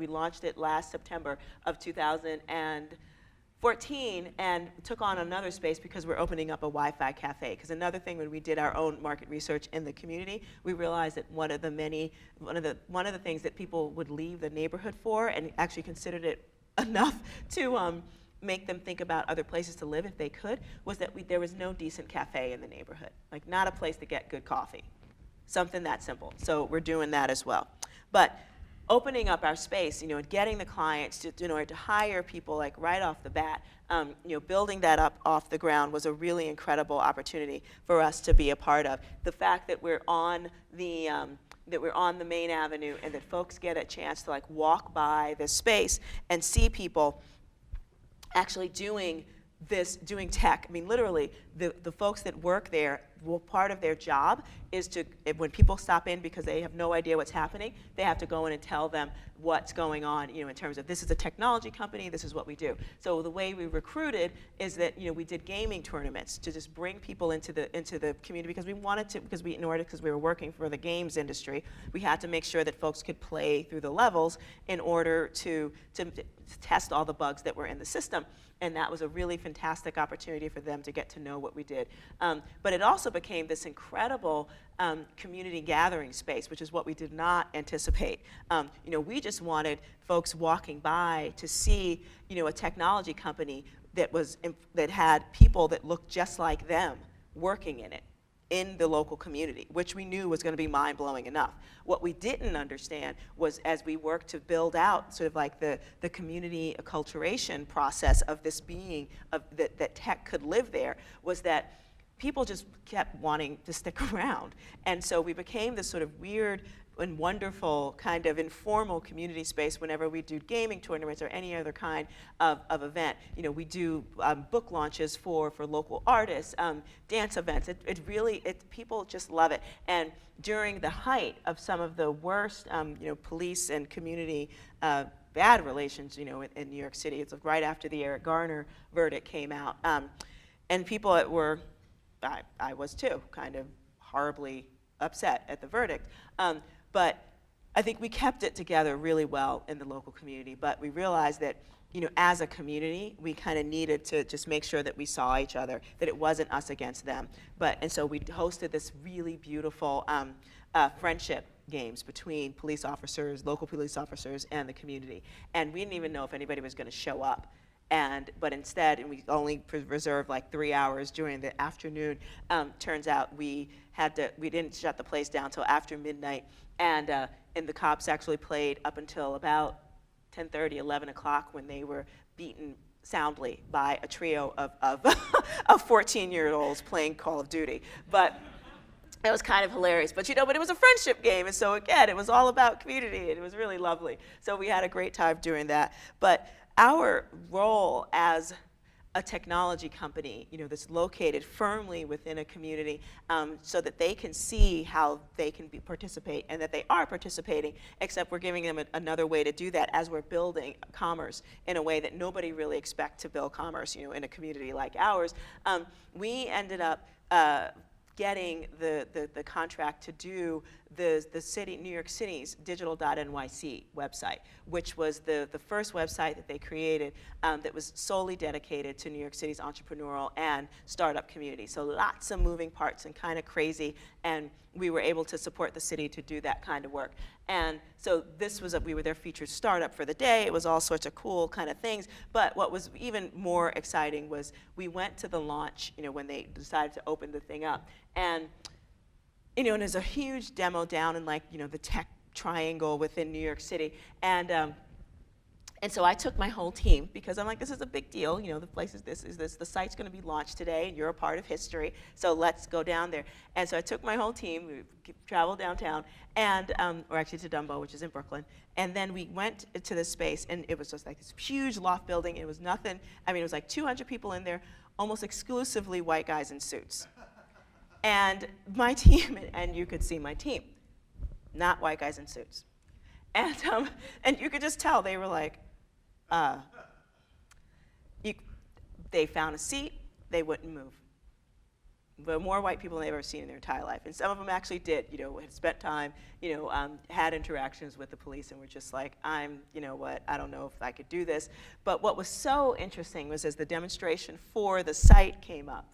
launched it last September of 2014, and took on another space because we're opening up a Wi-Fi cafe. Because another thing, when we did our own market research in the community, we realized that one of the things that people would leave the neighborhood for, and actually considered it enough to make them think about other places to live if they could, was that there was no decent cafe in the neighborhood, like not a place to get good coffee, something that simple. So we're doing that as well. But opening up our space, and getting the clients in order to hire people like right off the bat, building that up off the ground was a really incredible opportunity for us to be a part of. The fact that we're on the main avenue, and that folks get a chance to like walk by this space and see people actually doing tech. I mean, literally, the folks that work there, part of their job is when people stop in because they have no idea what's happening, they have to go in and tell them what's going on, in terms of, this is a technology company, this is what we do. So the way we recruited is that, we did gaming tournaments to just bring people into the community, because we wanted to, because we were working for the games industry, we had to make sure that folks could play through the levels in order to test all the bugs that were in the system. And that was a really fantastic opportunity for them to get to know what we did. But it also became this incredible community gathering space, which is what we did not anticipate. We just wanted folks walking by to see, a technology company that had people that looked just like them working in it, in the local community, which we knew was going to be mind-blowing enough. What we didn't understand was, as we worked to build out sort of like the community acculturation process of this being, that tech could live there, was that people just kept wanting to stick around. And so we became this sort of weird and wonderful kind of informal community space whenever we do gaming tournaments or any other kind of event. We do book launches for local artists, dance events. People just love it. And during the height of some of the worst, police and community bad relations, in New York City, it's right after the Eric Garner verdict came out, and people were, I was too, kind of horribly upset at the verdict. But I think we kept it together really well in the local community. But we realized that, as a community, we kind of needed to just make sure that we saw each other, that it wasn't us against them. And so we hosted this really beautiful friendship games between police officers, local police officers, and the community. And we didn't even know if anybody was going to show up. But instead, and we only reserved like 3 hours during the afternoon. Turns out we didn't shut the place down till after midnight, and the cops actually played up until about 10:30, 11 o'clock, when they were beaten soundly by a trio of 14-year-olds playing Call of Duty. But It was kind of hilarious, but but it was a friendship game, and so again, it was all about community, and it was really lovely. So we had a great time doing that. But our role as a technology company, that's located firmly within a community, so that they can see how they can participate, and that they are participating, except we're giving them another way to do that as we're building commerce in a way that nobody really expects to build commerce, in a community like ours. We ended up getting the contract to do the New York City's digital.nyc website, which was the first website that they created that was solely dedicated to New York City's entrepreneurial and startup community. So lots of moving parts and kind of crazy, and we were able to support the city to do that kind of work. And so we were their featured startup for the day. It was all sorts of cool kind of things. But what was even more exciting was we went to the launch, when they decided to open the thing up. And and there's a huge demo down in the tech triangle within New York City. And so I took my whole team, because I'm like, this is a big deal. The place is this, the site's going to be launched today, and you're a part of history, so let's go down there. And so I took my whole team, we traveled downtown, and, or actually to Dumbo, which is in Brooklyn, and then we went to this space, and it was just like this huge loft building. It was nothing, it was like 200 people in there, almost exclusively white guys in suits. And my team, and you could see my team, not white guys in suits. And you could just tell they were like, they found a seat, they wouldn't move. But more white people than they've ever seen in their entire life. And some of them actually did, had spent time, had interactions with the police, and were just like, I don't know if I could do this. But what was so interesting was as the demonstration for the site came up,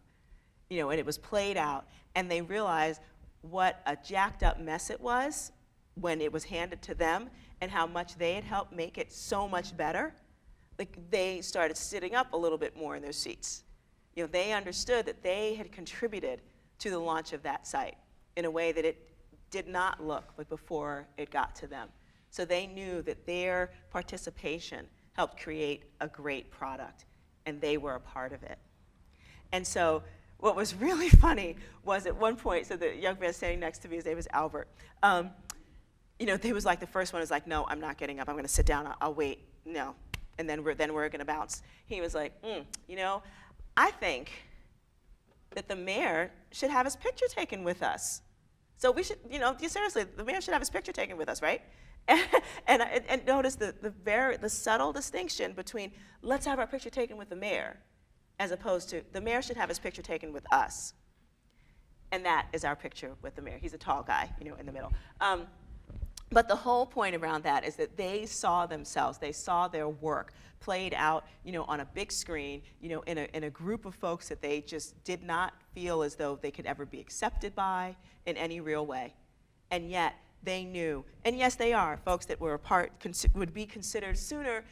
and it was played out, and they realized what a jacked up mess it was when it was handed to them, and how much they had helped make it so much better. They started sitting up a little bit more in their seats. They understood that they had contributed to the launch of that site in a way that it did not look like before it got to them. So they knew that their participation helped create a great product, and they were a part of it. And so what was really funny was at one point, so the young man standing next to me, his name is Albert, he was like, the first one was like, no, I'm not getting up, I'm gonna sit down, I'll wait, no. And then we're gonna bounce. He was like, I think that the mayor should have his picture taken with us. So we should, seriously, the mayor should have his picture taken with us, right? And notice the subtle distinction between let's have our picture taken with the mayor, as opposed to the mayor should have his picture taken with us. And that is our picture with the mayor. He's a tall guy, in the middle. But the whole point around that is that they saw themselves, they saw their work played out, on a big screen, in a group of folks that they just did not feel as though they could ever be accepted by in any real way. And yet they knew, and yes, they are folks that were would be considered sooner,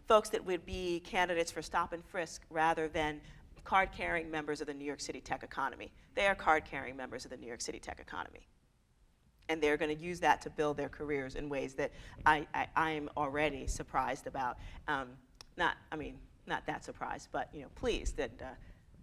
folks that would be candidates for stop and frisk rather than card-carrying members of the New York City tech economy. They are card-carrying members of the New York City tech economy. And they're going to use that to build their careers in ways that I am already surprised about. Not that surprised, but pleased that,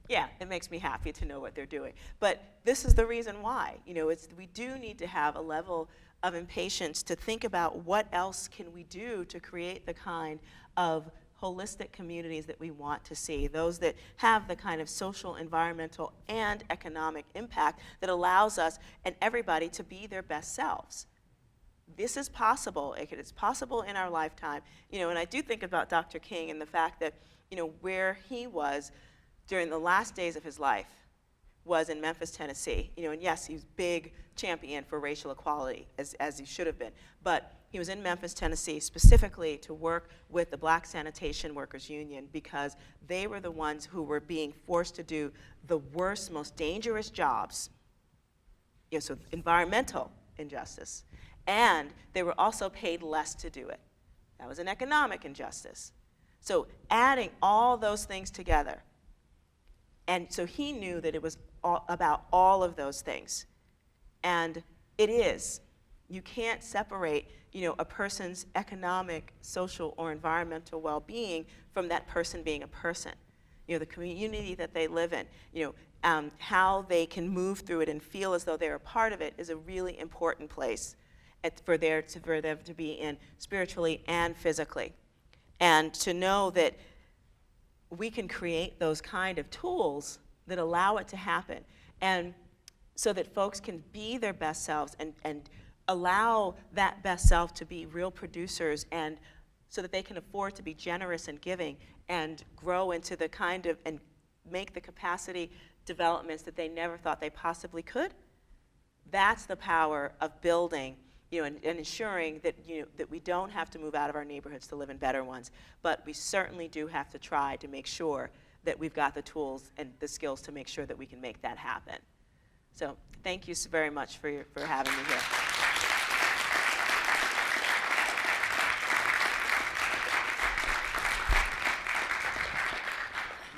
it makes me happy to know what they're doing. But this is the reason why. We do need to have a level of impatience to think about what else can we do to create the kind of holistic communities that we want to see, those that have the kind of social, environmental, and economic impact that allows us and everybody to be their best selves. This is possible. It's possible in our lifetime. And I do think about Dr. King and the fact that, where he was during the last days of his life was in Memphis, Tennessee. And yes, he was a big champion for racial equality, as he should have been. But he was in Memphis, Tennessee, specifically to work with the Black Sanitation Workers Union, because they were the ones who were being forced to do the worst, most dangerous jobs, so environmental injustice, and they were also paid less to do it. That was an economic injustice. So adding all those things together, and so he knew that it was about all of those things, and it is. You can't separate, a person's economic, social, or environmental well-being from that person being a person. the community that they live in, how they can move through it and feel as though they're a part of it is a really important place for them to be in spiritually and physically. And to know that we can create those kind of tools that allow it to happen, and so that folks can be their best selves and allow that best self to be real producers, and so that they can afford to be generous and giving and grow into the kind of, and make the capacity developments that they never thought they possibly could. That's the power of building, and ensuring that, that we don't have to move out of our neighborhoods to live in better ones, but we certainly do have to try to make sure that we've got the tools and the skills to make sure that we can make that happen. So thank you so very much for having me here.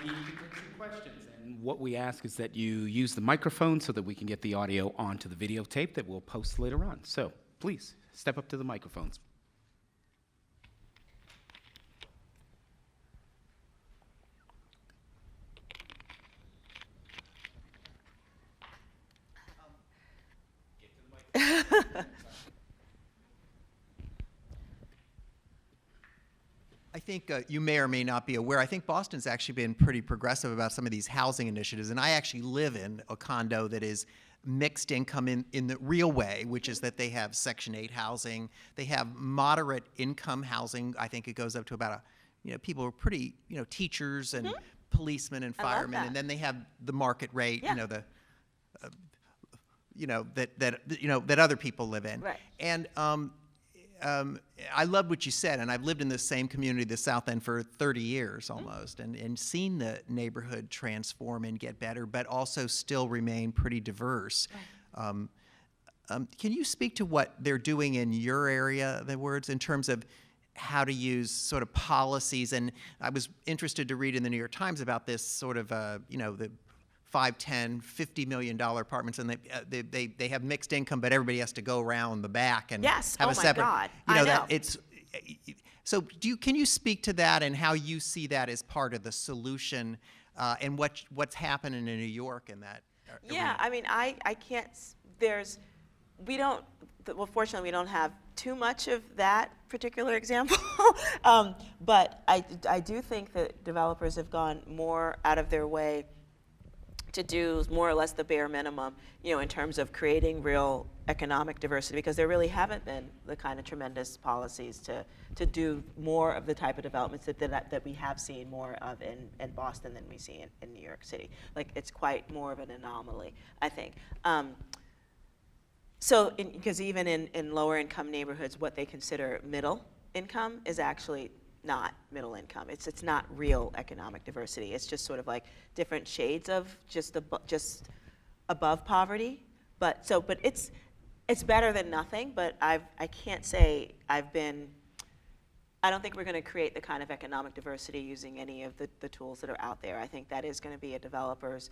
We can take some questions, and what we ask is that you use the microphone so that we can get the audio onto the videotape that we'll post later on. So please step up to the microphones. I think you may or may not be aware, I think Boston's actually been pretty progressive about some of these housing initiatives, and I actually live in a condo that is mixed income in the real way, which is that they have Section 8 housing, they have moderate income housing. I think it goes up to about, people are pretty, teachers and policemen and firemen, and then they have the market rate, that other people live in. Right. And I love what you said, and I've lived in this same community, the South End, for 30 years almost, and seen the neighborhood transform and get better, but also still remain pretty diverse. Right. Can you speak to what they're doing in your area, the words, in terms of how to use sort of policies? And I was interested to read in the New York Times about this sort of, the $5, $10, $50 million apartments, and they have mixed income, but everybody has to go around the back and have a separate. God. I know. So can you speak to that and how you see that as part of the solution, and what's happening in New York in that arena? Yeah, I mean, I can't. Fortunately, we don't have too much of that particular example, but I do think that developers have gone more out of their way to do more or less the bare minimum, in terms of creating real economic diversity, because there really haven't been the kind of tremendous policies to do more of the type of developments that we have seen more of in Boston than we see in New York City. Like, it's quite more of an anomaly, I think. Because even in lower income neighborhoods, what they consider middle income is actually not middle income. It's not real economic diversity. It's just sort of like different shades of just above poverty. But it's better than nothing. But I can't say I don't think we're going to create the kind of economic diversity using any of the tools that are out there. I think that is going to be a developer's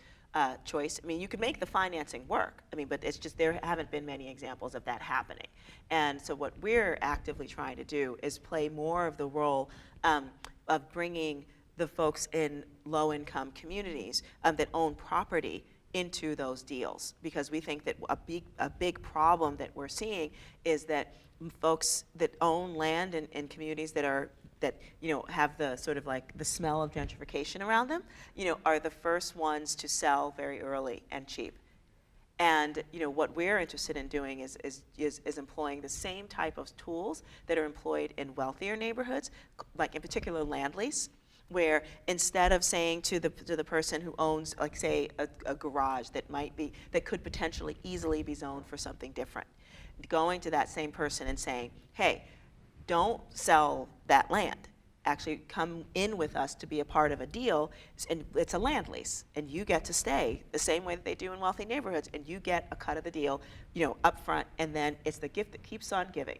choice. I mean, you could make the financing work. I mean, but it's just there haven't been many examples of that happening. And so what we're actively trying to do is play more of the role of bringing the folks in low-income communities that own property into those deals, because we think that a big problem that we're seeing is that folks that own land in communities that have the sort of like the smell of gentrification around them, are the first ones to sell very early and cheap. And what we're interested in doing is employing the same type of tools that are employed in wealthier neighborhoods, like in particular land lease, where instead of saying to the person who owns, like, say, a garage that could potentially easily be zoned for something different, going to that same person and saying, hey, don't sell that land. Actually come in with us to be a part of a deal, and it's a land lease, and you get to stay the same way that they do in wealthy neighborhoods, and you get a cut of the deal, up front, and then it's the gift that keeps on giving,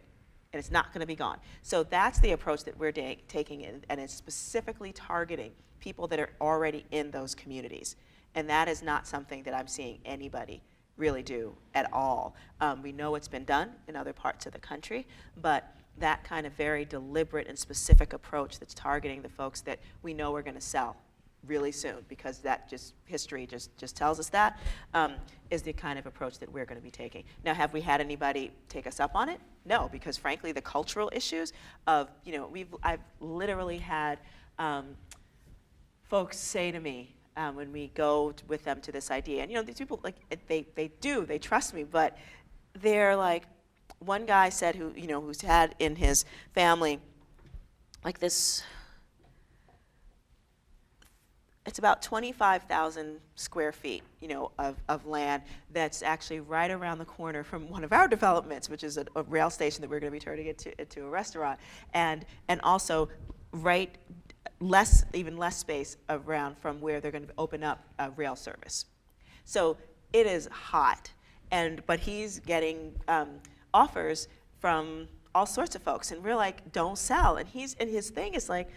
and it's not going to be gone. So that's the approach that we're taking, and it's specifically targeting people that are already in those communities, and that is not something that I'm seeing anybody really do at all. We know it's been done in other parts of the country, but that kind of very deliberate and specific approach that's targeting the folks that we know are going to sell really soon, because that just, history just tells us that, is the kind of approach that we're going to be taking. Now, have we had anybody take us up on it? No, because frankly, the cultural issues of, I've literally had folks say to me, when we go with them to this idea, and these people, like, they trust me, but they're like, one guy said who's had in his family, like this, it's about 25,000 square feet, of land that's actually right around the corner from one of our developments, which is a rail station that we're going to be turning into a restaurant, and also even less space around from where they're going to open up a rail service. So it is hot, but he's getting offers from all sorts of folks, and we're like, don't sell. And his thing is like,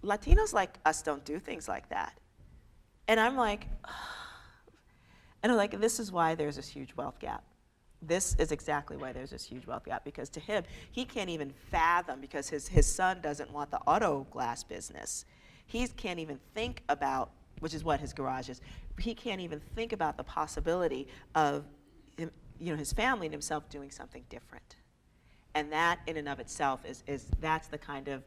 Latinos like us don't do things like that. And I'm like, this is why there's this huge wealth gap. This is exactly why there's this huge wealth gap, because to him, he can't even fathom, because his son doesn't want the auto glass business. He can't even think about, which is what his garage is, he can't even think about the possibility of him, his family and himself doing something different. And that in and of itself that's the kind of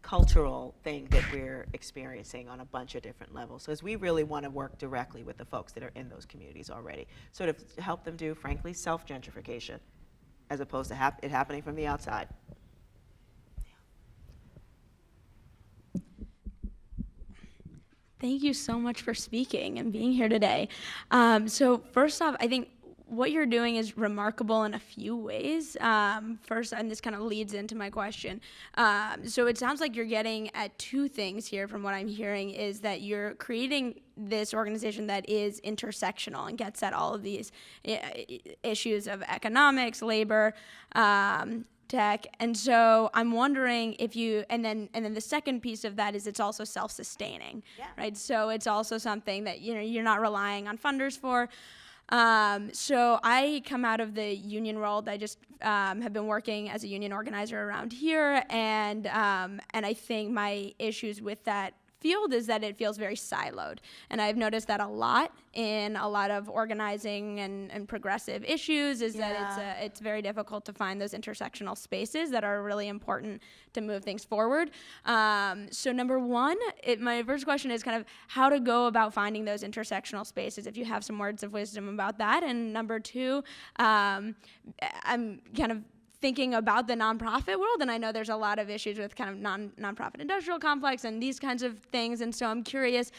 cultural thing that we're experiencing on a bunch of different levels. So as we really want to work directly with the folks that are in those communities already, sort of help them do, frankly, self-gentrification, as opposed to it happening from the outside. Thank you so much for speaking and being here today. So first off, I think what you're doing is remarkable in a few ways. First, and this kind of leads into my question. So it sounds like you're getting at two things here from what I'm hearing, is that you're creating this organization that is intersectional and gets at all of these issues of economics, labor, tech. And so I'm wondering if and then the second piece of that is it's also self-sustaining, right? So it's also something that, you're not relying on funders for. So I come out of the union world. I just have been working as a union organizer around here, and I think my issues with that field is that it feels very siloed. And I've noticed that a lot in a lot of organizing and progressive issues, is that it's very difficult to find those intersectional spaces that are really important to move things forward. So number one, my first question is kind of how to go about finding those intersectional spaces, if you have some words of wisdom about that. And number two, I'm kind of thinking about the nonprofit world, and I know there's a lot of issues with kind of nonprofit industrial complex and these kinds of things, and so I'm curious,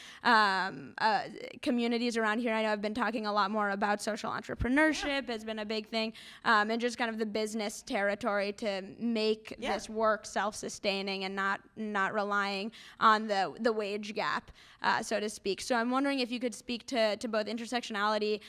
communities around here, I know I've been talking a lot more about social entrepreneurship has been a big thing, and just kind of the business territory to make this work self-sustaining and not relying on the wage gap, so to speak. So I'm wondering if you could speak to both intersectionality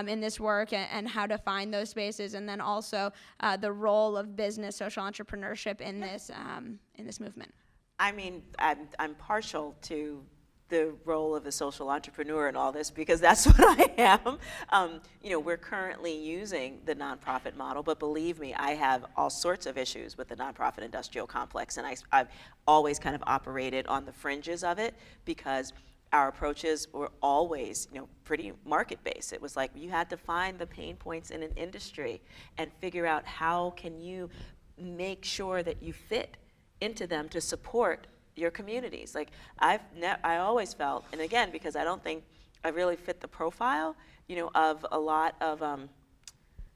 in this work and how to find those spaces, and then also the role of business, social entrepreneurship in this movement. I mean, I'm partial to the role of the social entrepreneur in all this, because that's what I am. We're currently using the nonprofit model, but believe me, I have all sorts of issues with the nonprofit industrial complex, and I've always kind of operated on the fringes of it, because our approaches were always, pretty market-based. It was like you had to find the pain points in an industry and figure out how can you make sure that you fit into them to support your communities. Like I always felt, and again, because I don't think I really fit the profile, of a lot of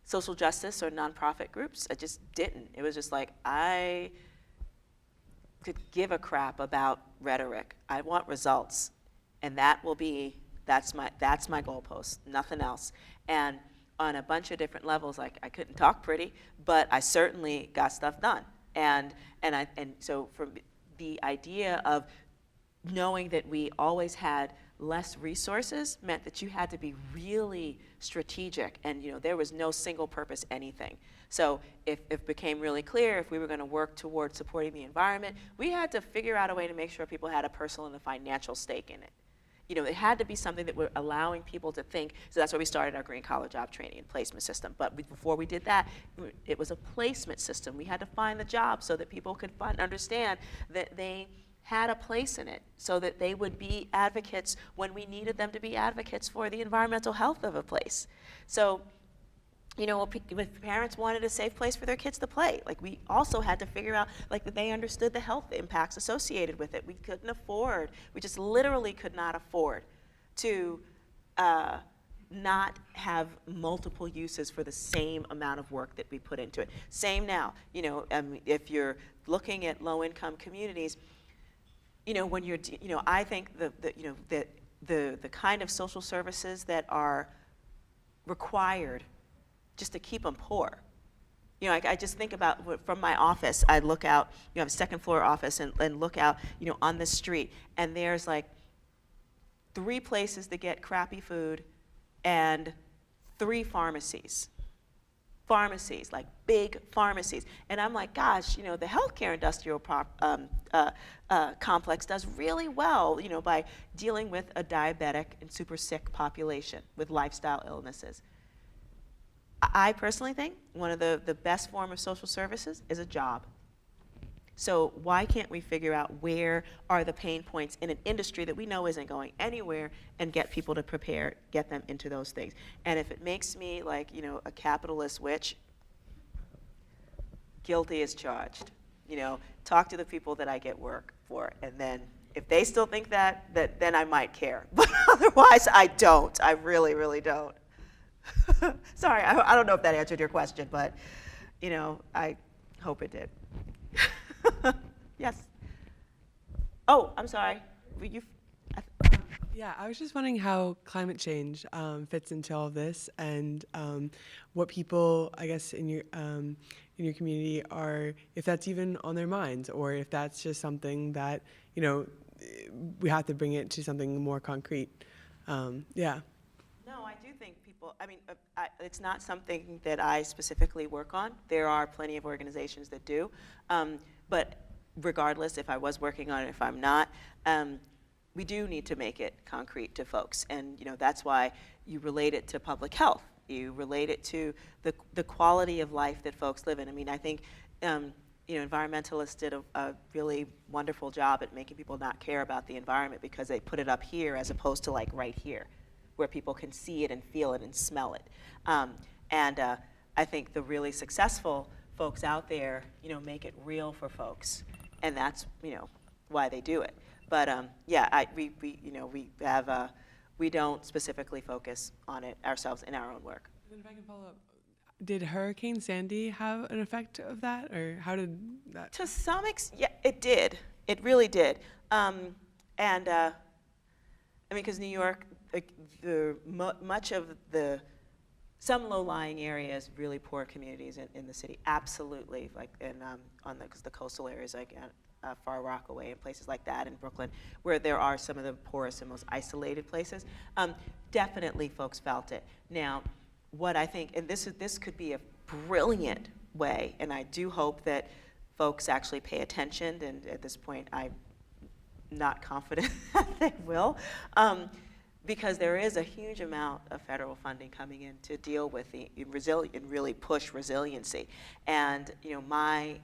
social justice or nonprofit groups. I just didn't. It was just like I could give a crap about rhetoric. I want results. And that's my goalpost, nothing else. And on a bunch of different levels, like I couldn't talk pretty, but I certainly got stuff done. And so from the idea of knowing that we always had less resources meant that you had to be really strategic, and there was no single purpose anything. So if it became really clear, if we were going to work towards supporting the environment, we had to figure out a way to make sure people had a personal and a financial stake in it. It had to be something that we're allowing people to think. So that's why we started our green collar job training and placement system. But before we did that, it was a placement system. We had to find the job so that people could understand that they had a place in it so that they would be advocates when we needed them to be advocates for the environmental health of a place. So, you know, if parents wanted a safe place for their kids to play, like we also had to figure out like that they understood the health impacts associated with it. We couldn't afford, we just literally could not afford to not have multiple uses for the same amount of work that we put into it. Same now, you know, if you're looking at low-income communities, you know, when you're, you know, I think the kind of social services that are required just to keep them poor. You know, I just think about from my office, I look out, you know, I have a second floor office and look out, you know, on the street, and there's like 3 places to get crappy food and 3 pharmacies. Pharmacies, like big pharmacies. And I'm like, gosh, you know, the healthcare industrial complex does really well, you know, by dealing with a diabetic and super sick population with lifestyle illnesses. I personally think one of the best form of social services is a job. So why can't we figure out where are the pain points in an industry that we know isn't going anywhere and get people to prepare, get them into those things. And if it makes me like, you know, a capitalist witch, guilty as charged. You know, talk to the people that I get work for, and then if they still think that then I might care. But otherwise I don't. I really, really don't. Sorry, I don't know if that answered your question, but you know, I hope it did. Yes. Oh, I'm sorry. Were you? Yeah, I was just wondering how climate change fits into all of this, and what people, I guess, in your community are, if that's even on their minds, or if that's just something that, you know, we have to bring it to something more concrete. Yeah. No, I do think people, I mean, it's not something that I specifically work on. There are plenty of organizations that do. But regardless, if I was working on it, if I'm not, we do need to make it concrete to folks. And you know, that's why you relate it to public health. You relate it to the quality of life that folks live in. I mean, I think you know, environmentalists did a really wonderful job at making people not care about the environment because they put it up here as opposed to like right here, where people can see it and feel it and smell it. I think the really successful folks out there, you know, make it real for folks, and that's, you know, why they do it. But yeah, we don't specifically focus on it ourselves in our own work. And then if I can follow up, did Hurricane Sandy have an effect of that, or how did that? To some extent, yeah, it did. It really did. I mean, because New York, much of some low-lying areas, really poor communities in the city, absolutely, like on the coastal areas, like Far Rockaway and places like that in Brooklyn, where there are some of the poorest and most isolated places. Definitely, folks felt it. Now, what I think, and this could be a brilliant way, and I do hope that folks actually pay attention. And at this point, I'm not confident that they will. Because there is a huge amount of federal funding coming in to deal with the and really push resiliency. And you know, my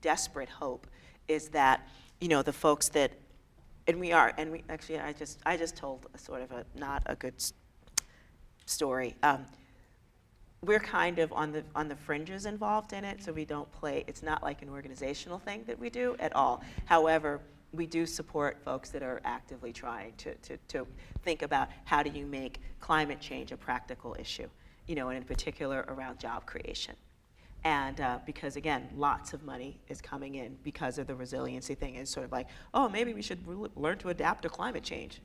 desperate hope is that, you know, the folks that, and we actually, I just told a sort of a not a good story. We're kind of on the fringes involved in it, so we don't play. It's not like an organizational thing that we do at all. However, we do support folks that are actively trying to think about how do you make climate change a practical issue, you know, and in particular around job creation. And because again, lots of money is coming in because of the resiliency thing. It's sort of like, oh, maybe we should learn to adapt to climate change.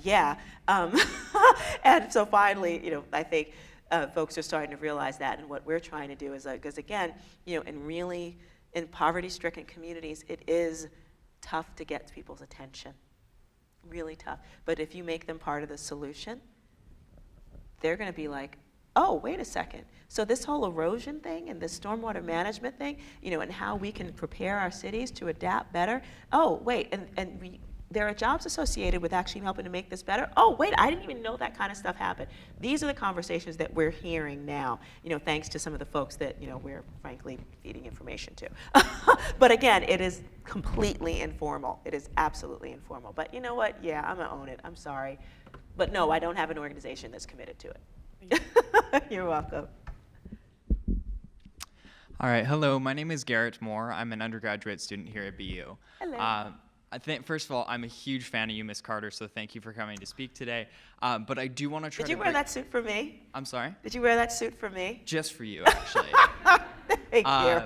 Yeah, and so finally, you know, I think folks are starting to realize that, and what we're trying to do is, because again, you know, in poverty-stricken communities, it is tough to get people's attention, really tough. But if you make them part of the solution, they're going to be like, oh, wait a second. So this whole erosion thing and this stormwater management thing, you know, and how we can prepare our cities to adapt better. Oh, wait, and there are jobs associated with actually helping to make this better. Oh, wait, I didn't even know that kind of stuff happened. These are the conversations that we're hearing now, thanks to some of the folks that, we're frankly feeding information to. But again, it is completely informal. It is absolutely informal. But you know what? Yeah, I'm gonna own it. I'm sorry. But no, I don't have an organization that's committed to it. You're welcome. All right, hello, my name is Garrett Moore. I'm an undergraduate student here at BU. Hello. I think, first of all, I'm a huge fan of you, Ms. Carter, so thank you for coming to speak today. But I do want to try Did you wear that suit for me? I'm sorry? Did you wear that suit for me? Just for you, actually. Thank you.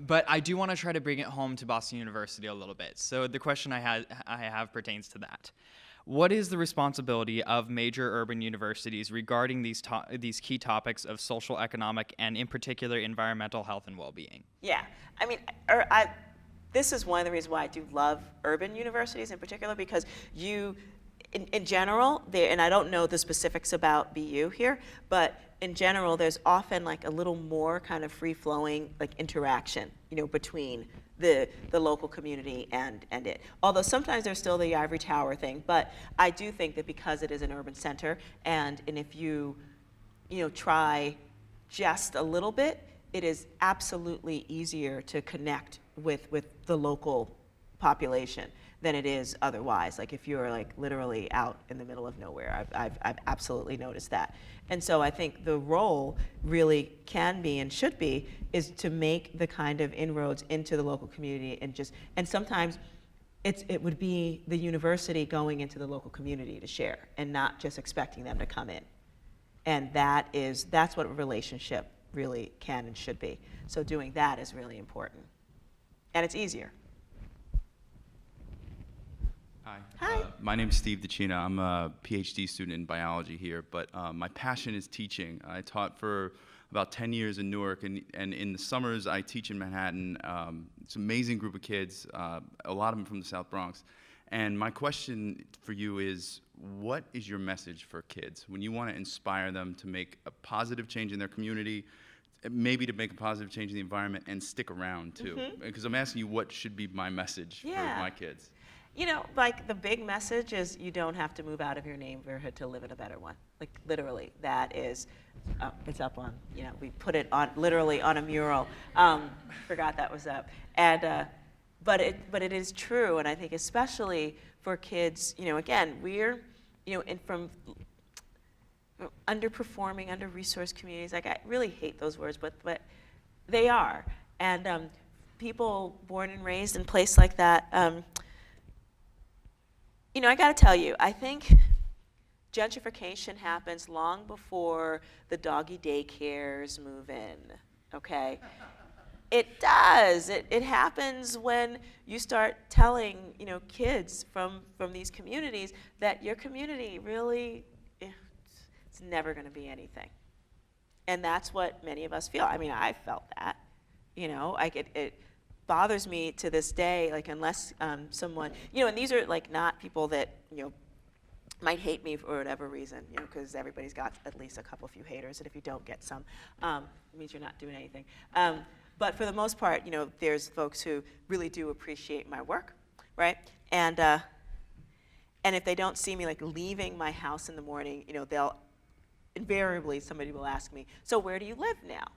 But I do want to try to bring it home to Boston University a little bit. So the question I have pertains to that. What is the responsibility of major urban universities regarding these key topics of social, economic, and in particular, environmental health and well-being? Yeah, I mean, this is one of the reasons why I do love urban universities in particular, because in general, and I don't know the specifics about BU here, but in general, there's often like a little more kind of free-flowing like interaction, between the local community and it. Although sometimes there's still the ivory tower thing, but I do think that because it is an urban center, and if you try just a little bit, it is absolutely easier to connect with the local population than it is otherwise. Like if you're like literally out in the middle of nowhere, I've absolutely noticed that. And so I think the role really can be and should be is to make the kind of inroads into the local community and sometimes it would be the university going into the local community to share and not just expecting them to come in. And that's what a relationship really can and should be. So doing that is really important. And it's easier. Hi. My name is Steve DeCina. I'm a PhD student in biology here, but my passion is teaching. I taught for about 10 years in Newark, and in the summers I teach in Manhattan. It's an amazing group of kids, a lot of them from the South Bronx. And my question for you is, what is your message for kids when you want to inspire them to make a positive change in their community, maybe to make a positive change in the environment, and stick around too? Because I'm asking you what should be my message for my kids. Like the big message is you don't have to move out of your neighborhood to live in a better one. Like literally, that is, it's up on, we put it on literally on a mural. Forgot that was up. And, but it is true, and I think especially for kids, again, we're, from underperforming, under-resourced communities. Like I really hate those words, but they are. And people born and raised in a place like that, I got to tell you, I think gentrification happens long before the doggy daycares move in, okay? It does. It happens when you start telling, kids from these communities that your community really, it's never going to be anything. And that's what many of us feel. I mean, I felt that, it bothers me to this day, like unless someone, and these are like not people that, might hate me for whatever reason, because everybody's got at least a few haters, and if you don't get some, it means you're not doing anything. But for the most part, there's folks who really do appreciate my work, right? And if they don't see me like leaving my house in the morning, they'll invariably, somebody will ask me, so where do you live now?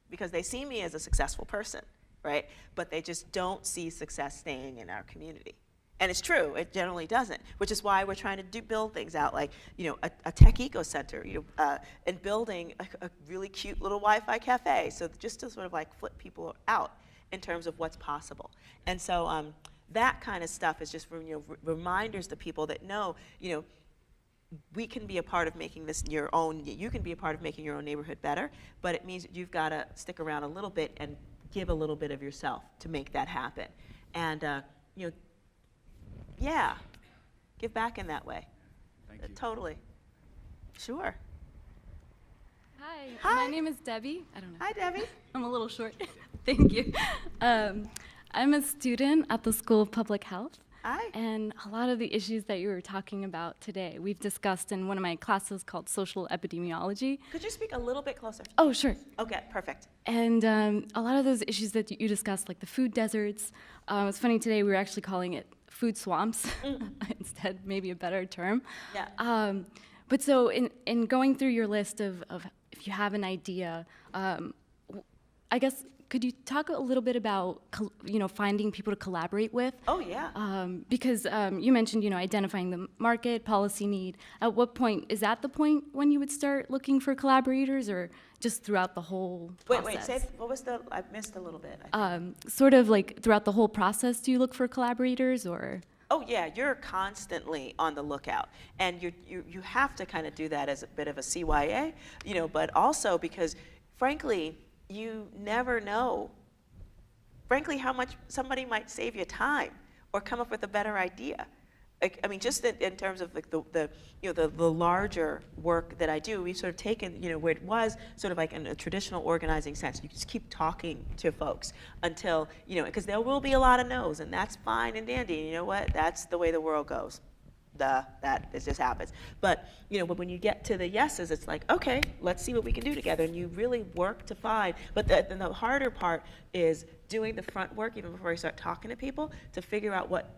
Because they see me as a successful person, right? But they just don't see success staying in our community. And it's true, it generally doesn't, which is why we're trying to build things out like, a tech eco center, and building a really cute little Wi-Fi cafe. So just to sort of like flip people out in terms of what's possible. And so that kind of stuff is just, reminders to people that know, we can be a part of making this your own, you can be a part of making your own neighborhood better, but it means that you've got to stick around a little bit and give a little bit of yourself to make that happen. And, yeah, give back in that way. Thank you. Totally. Sure. Hi, Hi. my name is Debbie. I don't know. Hi, Debbie. I'm a little short. Thank you. I'm a student at the School of Public Health. Hi. And a lot of the issues that you were talking about today, we've discussed in one of my classes called Social Epidemiology. Could you speak a little bit closer? Oh, sure. Okay, perfect. And a lot of those issues that you discussed, like the food deserts, it's funny today we were actually calling it food swamps instead, maybe a better term. Yeah. But so in going through your list of if you have an idea, I guess, could you talk a little bit about, finding people to collaborate with? Oh, yeah. Because you mentioned, identifying the market, policy need. At what point, is that the point when you would start looking for collaborators, or just throughout the whole process? Wait, what was I missed a little bit. I think. Sort of like throughout the whole process, do you look for collaborators, or? Oh, yeah, you're constantly on the lookout. And you have to kind of do that as a bit of a CYA, but also because, frankly, you never know, frankly, how much somebody might save you time or come up with a better idea. I mean, just in terms of like the larger work that I do, we've sort of taken, where it was sort of like in a traditional organizing sense, you just keep talking to folks until, because there will be a lot of no's, and that's fine and dandy. And you know what? That's the way the world goes. It just happens. But but when you get to the yeses, it's like, okay, let's see what we can do together, and you really work to find. But then the harder part is doing the front work even before you start talking to people to figure out what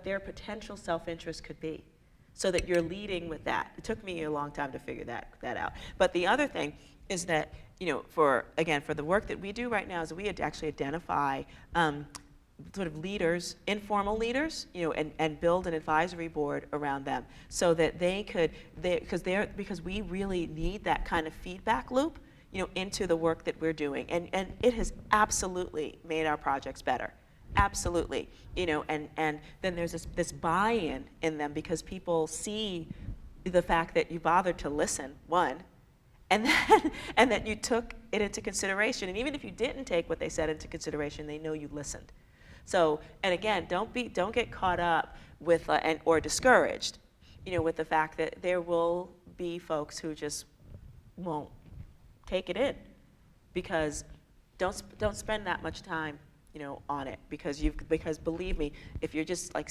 their potential self-interest could be, so that you're leading with that. It took me a long time to figure that out. But the other thing is that for the work that we do right now, is we had to actually identify sort of leaders, informal leaders, and build an advisory board around them, so that they could, because we really need that kind of feedback loop, into the work that we're doing, and it has absolutely made our projects better, absolutely, and then there's this buy-in in them because people see the fact that you bothered to listen, one, and that you took it into consideration, and even if you didn't take what they said into consideration, they know you listened. So, and again, don't get caught up with or discouraged, with the fact that there will be folks who just won't take it in, because don't spend that much time, on it, because believe me, if you're just like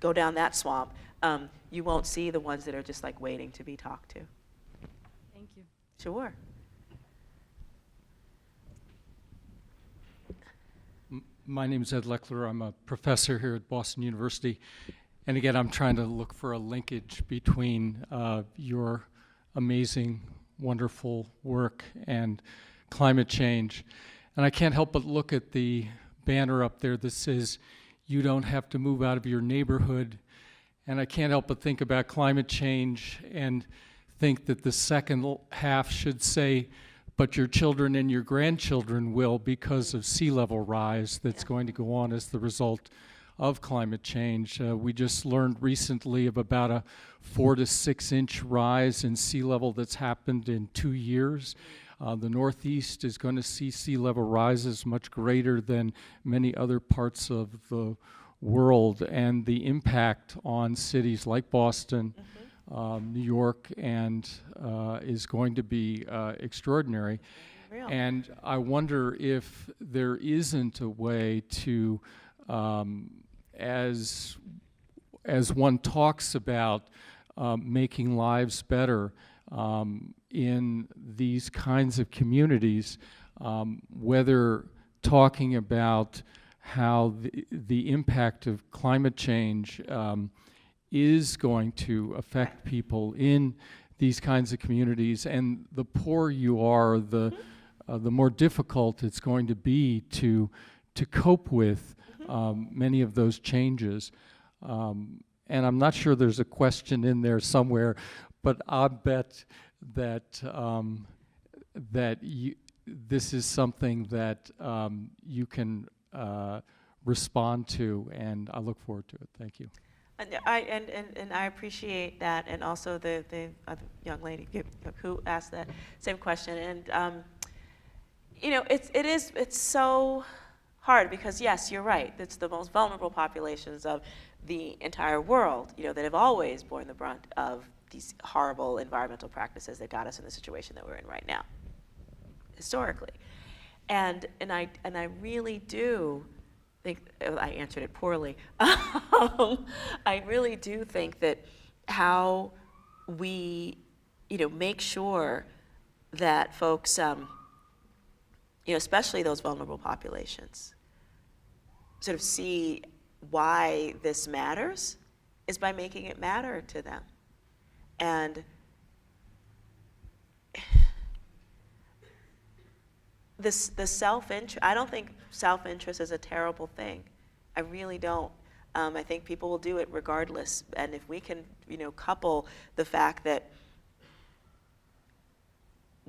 go down that swamp, you won't see the ones that are just like waiting to be talked to. Thank you. Sure. My name is Ed Leckler. I'm a professor here at Boston University. And again, I'm trying to look for a linkage between your amazing, wonderful work and climate change. And I can't help but look at the banner up there that says, "You don't have to move out of your neighborhood." And I can't help but think about climate change and think that the second half should say, "But your children and your grandchildren will, because of sea level rise that's going to go on as the result of climate change." We just learned recently of about a 4 to 6 inch rise in sea level that's happened in 2 years. The Northeast is going to see sea level rises much greater than many other parts of the world, and the impact on cities like Boston, New York, and is going to be extraordinary. Real. And I wonder if there isn't a way to, as one talks about making lives better in these kinds of communities, whether talking about how the impact of climate change is going to affect people in these kinds of communities, and the poorer you are, the more difficult it's going to be to cope with many of those changes. And I'm not sure there's a question in there somewhere, but I'll bet that this is something that you can respond to, and I look forward to it. Thank you. And I appreciate that, and also the other young lady who asked that same question. And it's so hard, because yes, you're right. It's the most vulnerable populations of the entire world, that have always borne the brunt of these horrible environmental practices that got us in the situation that we're in right now, historically. And I really do think, I answered it poorly. I really do think that how we, make sure that folks, especially those vulnerable populations, sort of see why this matters is by making it matter to them. And the self-interest, I don't think self-interest is a terrible thing. I really don't. I think people will do it regardless. And if we can, couple the fact that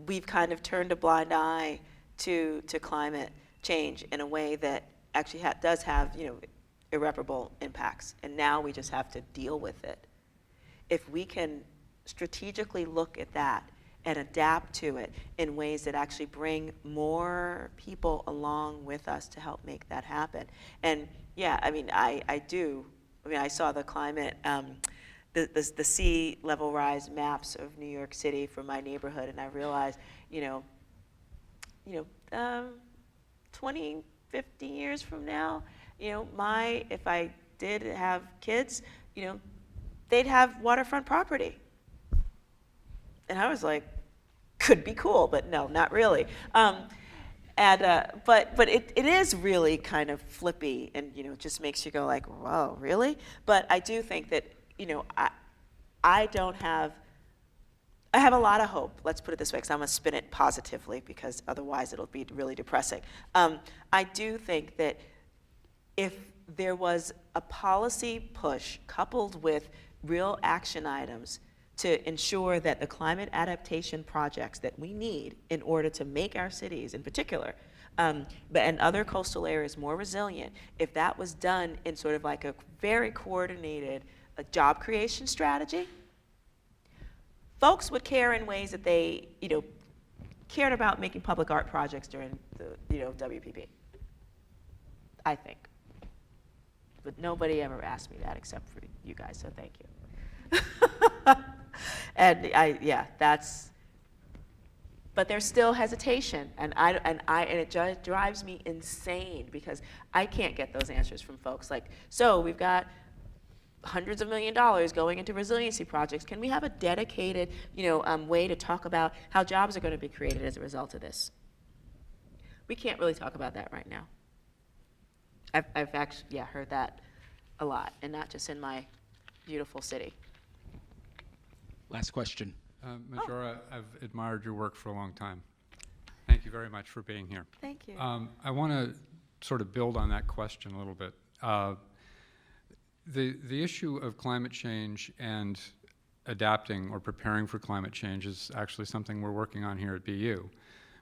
we've kind of turned a blind eye to climate change in a way that actually does have, irreparable impacts. And now we just have to deal with it. If we can strategically look at that and adapt to it in ways that actually bring more people along with us to help make that happen. And yeah, I saw the climate, the sea level rise maps of New York City from my neighborhood, and I realized, 20, 50 years from now, if I did have kids, they'd have waterfront property. And I was like, could be cool, but no, not really. But it is really kind of flippy, and it just makes you go like, whoa, really? But I do think that I have a lot of hope. Let's put it this way, because I'm gonna spin it positively, because otherwise it'll be really depressing. I do think that if there was a policy push coupled with real action items to ensure that the climate adaptation projects that we need in order to make our cities in particular, and other coastal areas more resilient, if that was done in sort of like a very coordinated job creation strategy, folks would care in ways that they, cared about making public art projects during the, WPP, I think. But nobody ever asked me that except for you guys, so thank you. And but there's still hesitation, and it just drives me insane, because I can't get those answers from folks. Like, so we've got hundreds of $millions going into resiliency projects. Can we have a dedicated, way to talk about how jobs are going to be created as a result of this? We can't really talk about that right now. I've actually, heard that a lot, and not just in my beautiful city. Last question. Majora, I've admired your work for a long time. Thank you very much for being here. Thank you. I want to sort of build on that question a little bit. The issue of climate change and adapting or preparing for climate change is actually something we're working on here at BU.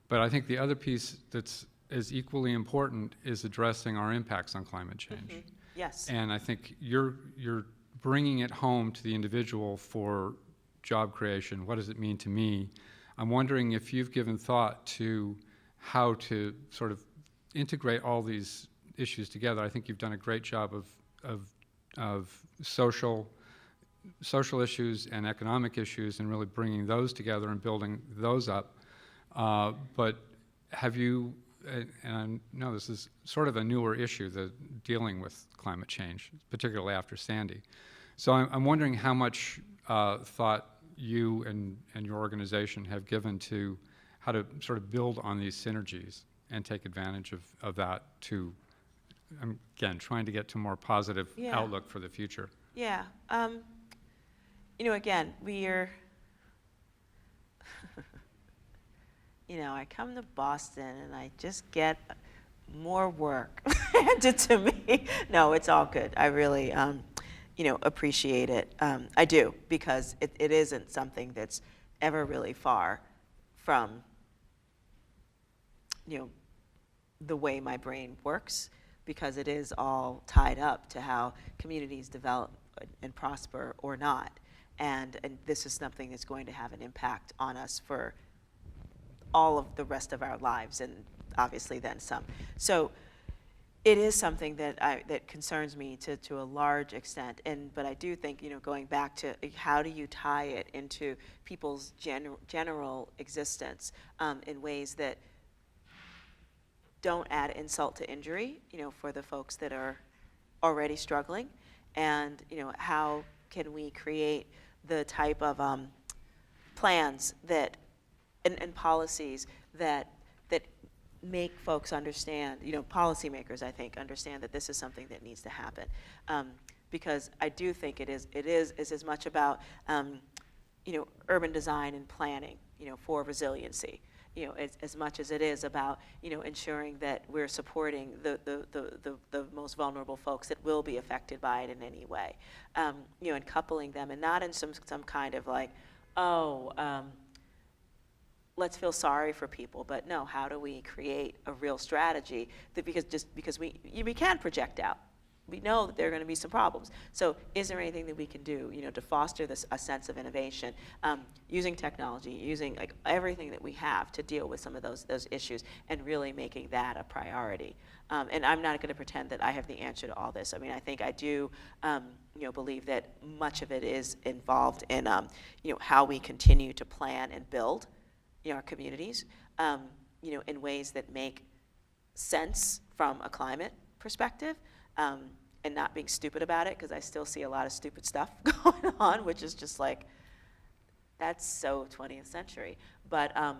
But I think the other piece that's as equally important is addressing our impacts on climate change. Mm-hmm. Yes. And I think you're bringing it home to the individual for job creation. What does it mean to me? I'm wondering if you've given thought to how to sort of integrate all these issues together. I think you've done a great job of social issues and economic issues, and really bringing those together and building those up. But have you, and I know this is sort of a newer issue, the dealing with climate change, particularly after Sandy. So I'm wondering how much thought you and your organization have given to how to sort of build on these synergies and take advantage of that to, again, trying to get to a more positive outlook for the future. Yeah. Again, we're, I come to Boston and I just get more work handed to me. No, it's all good. I really, appreciate it. I do, because it isn't something that's ever really far from, the way my brain works, because it is all tied up to how communities develop and prosper or not. And this is something that's going to have an impact on us for all of the rest of our lives, and obviously then some. So it is something that concerns me to a large extent. But I do think, going back to how do you tie it into people's general existence in ways that don't add insult to injury, for the folks that are already struggling, and how can we create the type of plans that and policies that make folks understand, policymakers, I think, understand that this is something that needs to happen. Because I do think it is as much about, urban design and planning, for resiliency, as much as it is about, ensuring that we're supporting the most vulnerable folks that will be affected by it in any way, and coupling them, and not in some kind of like, let's feel sorry for people, but no, how do we create a real strategy that, because we can project out. We know that there are going to be some problems. So is there anything that we can do, to foster a sense of innovation, using technology, using like everything that we have to deal with some of those issues, and really making that a priority. And I'm not going to pretend that I have the answer to all this. I mean, I think I do, believe that much of it is involved in, how we continue to plan and build, our communities, in ways that make sense from a climate perspective. And not being stupid about it, because I still see a lot of stupid stuff going on, which is just like, that's so 20th century. But I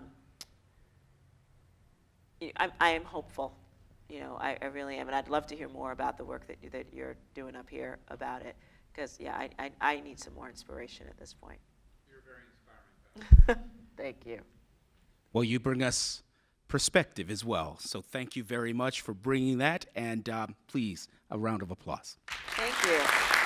am hopeful, I really am, and I'd love to hear more about the work that you're doing up here about it, because yeah, I need some more inspiration at this point. You're very inspiring. Thank you. Well, you bring us perspective as well. So thank you very much for bringing that, and please, a round of applause. Thank you.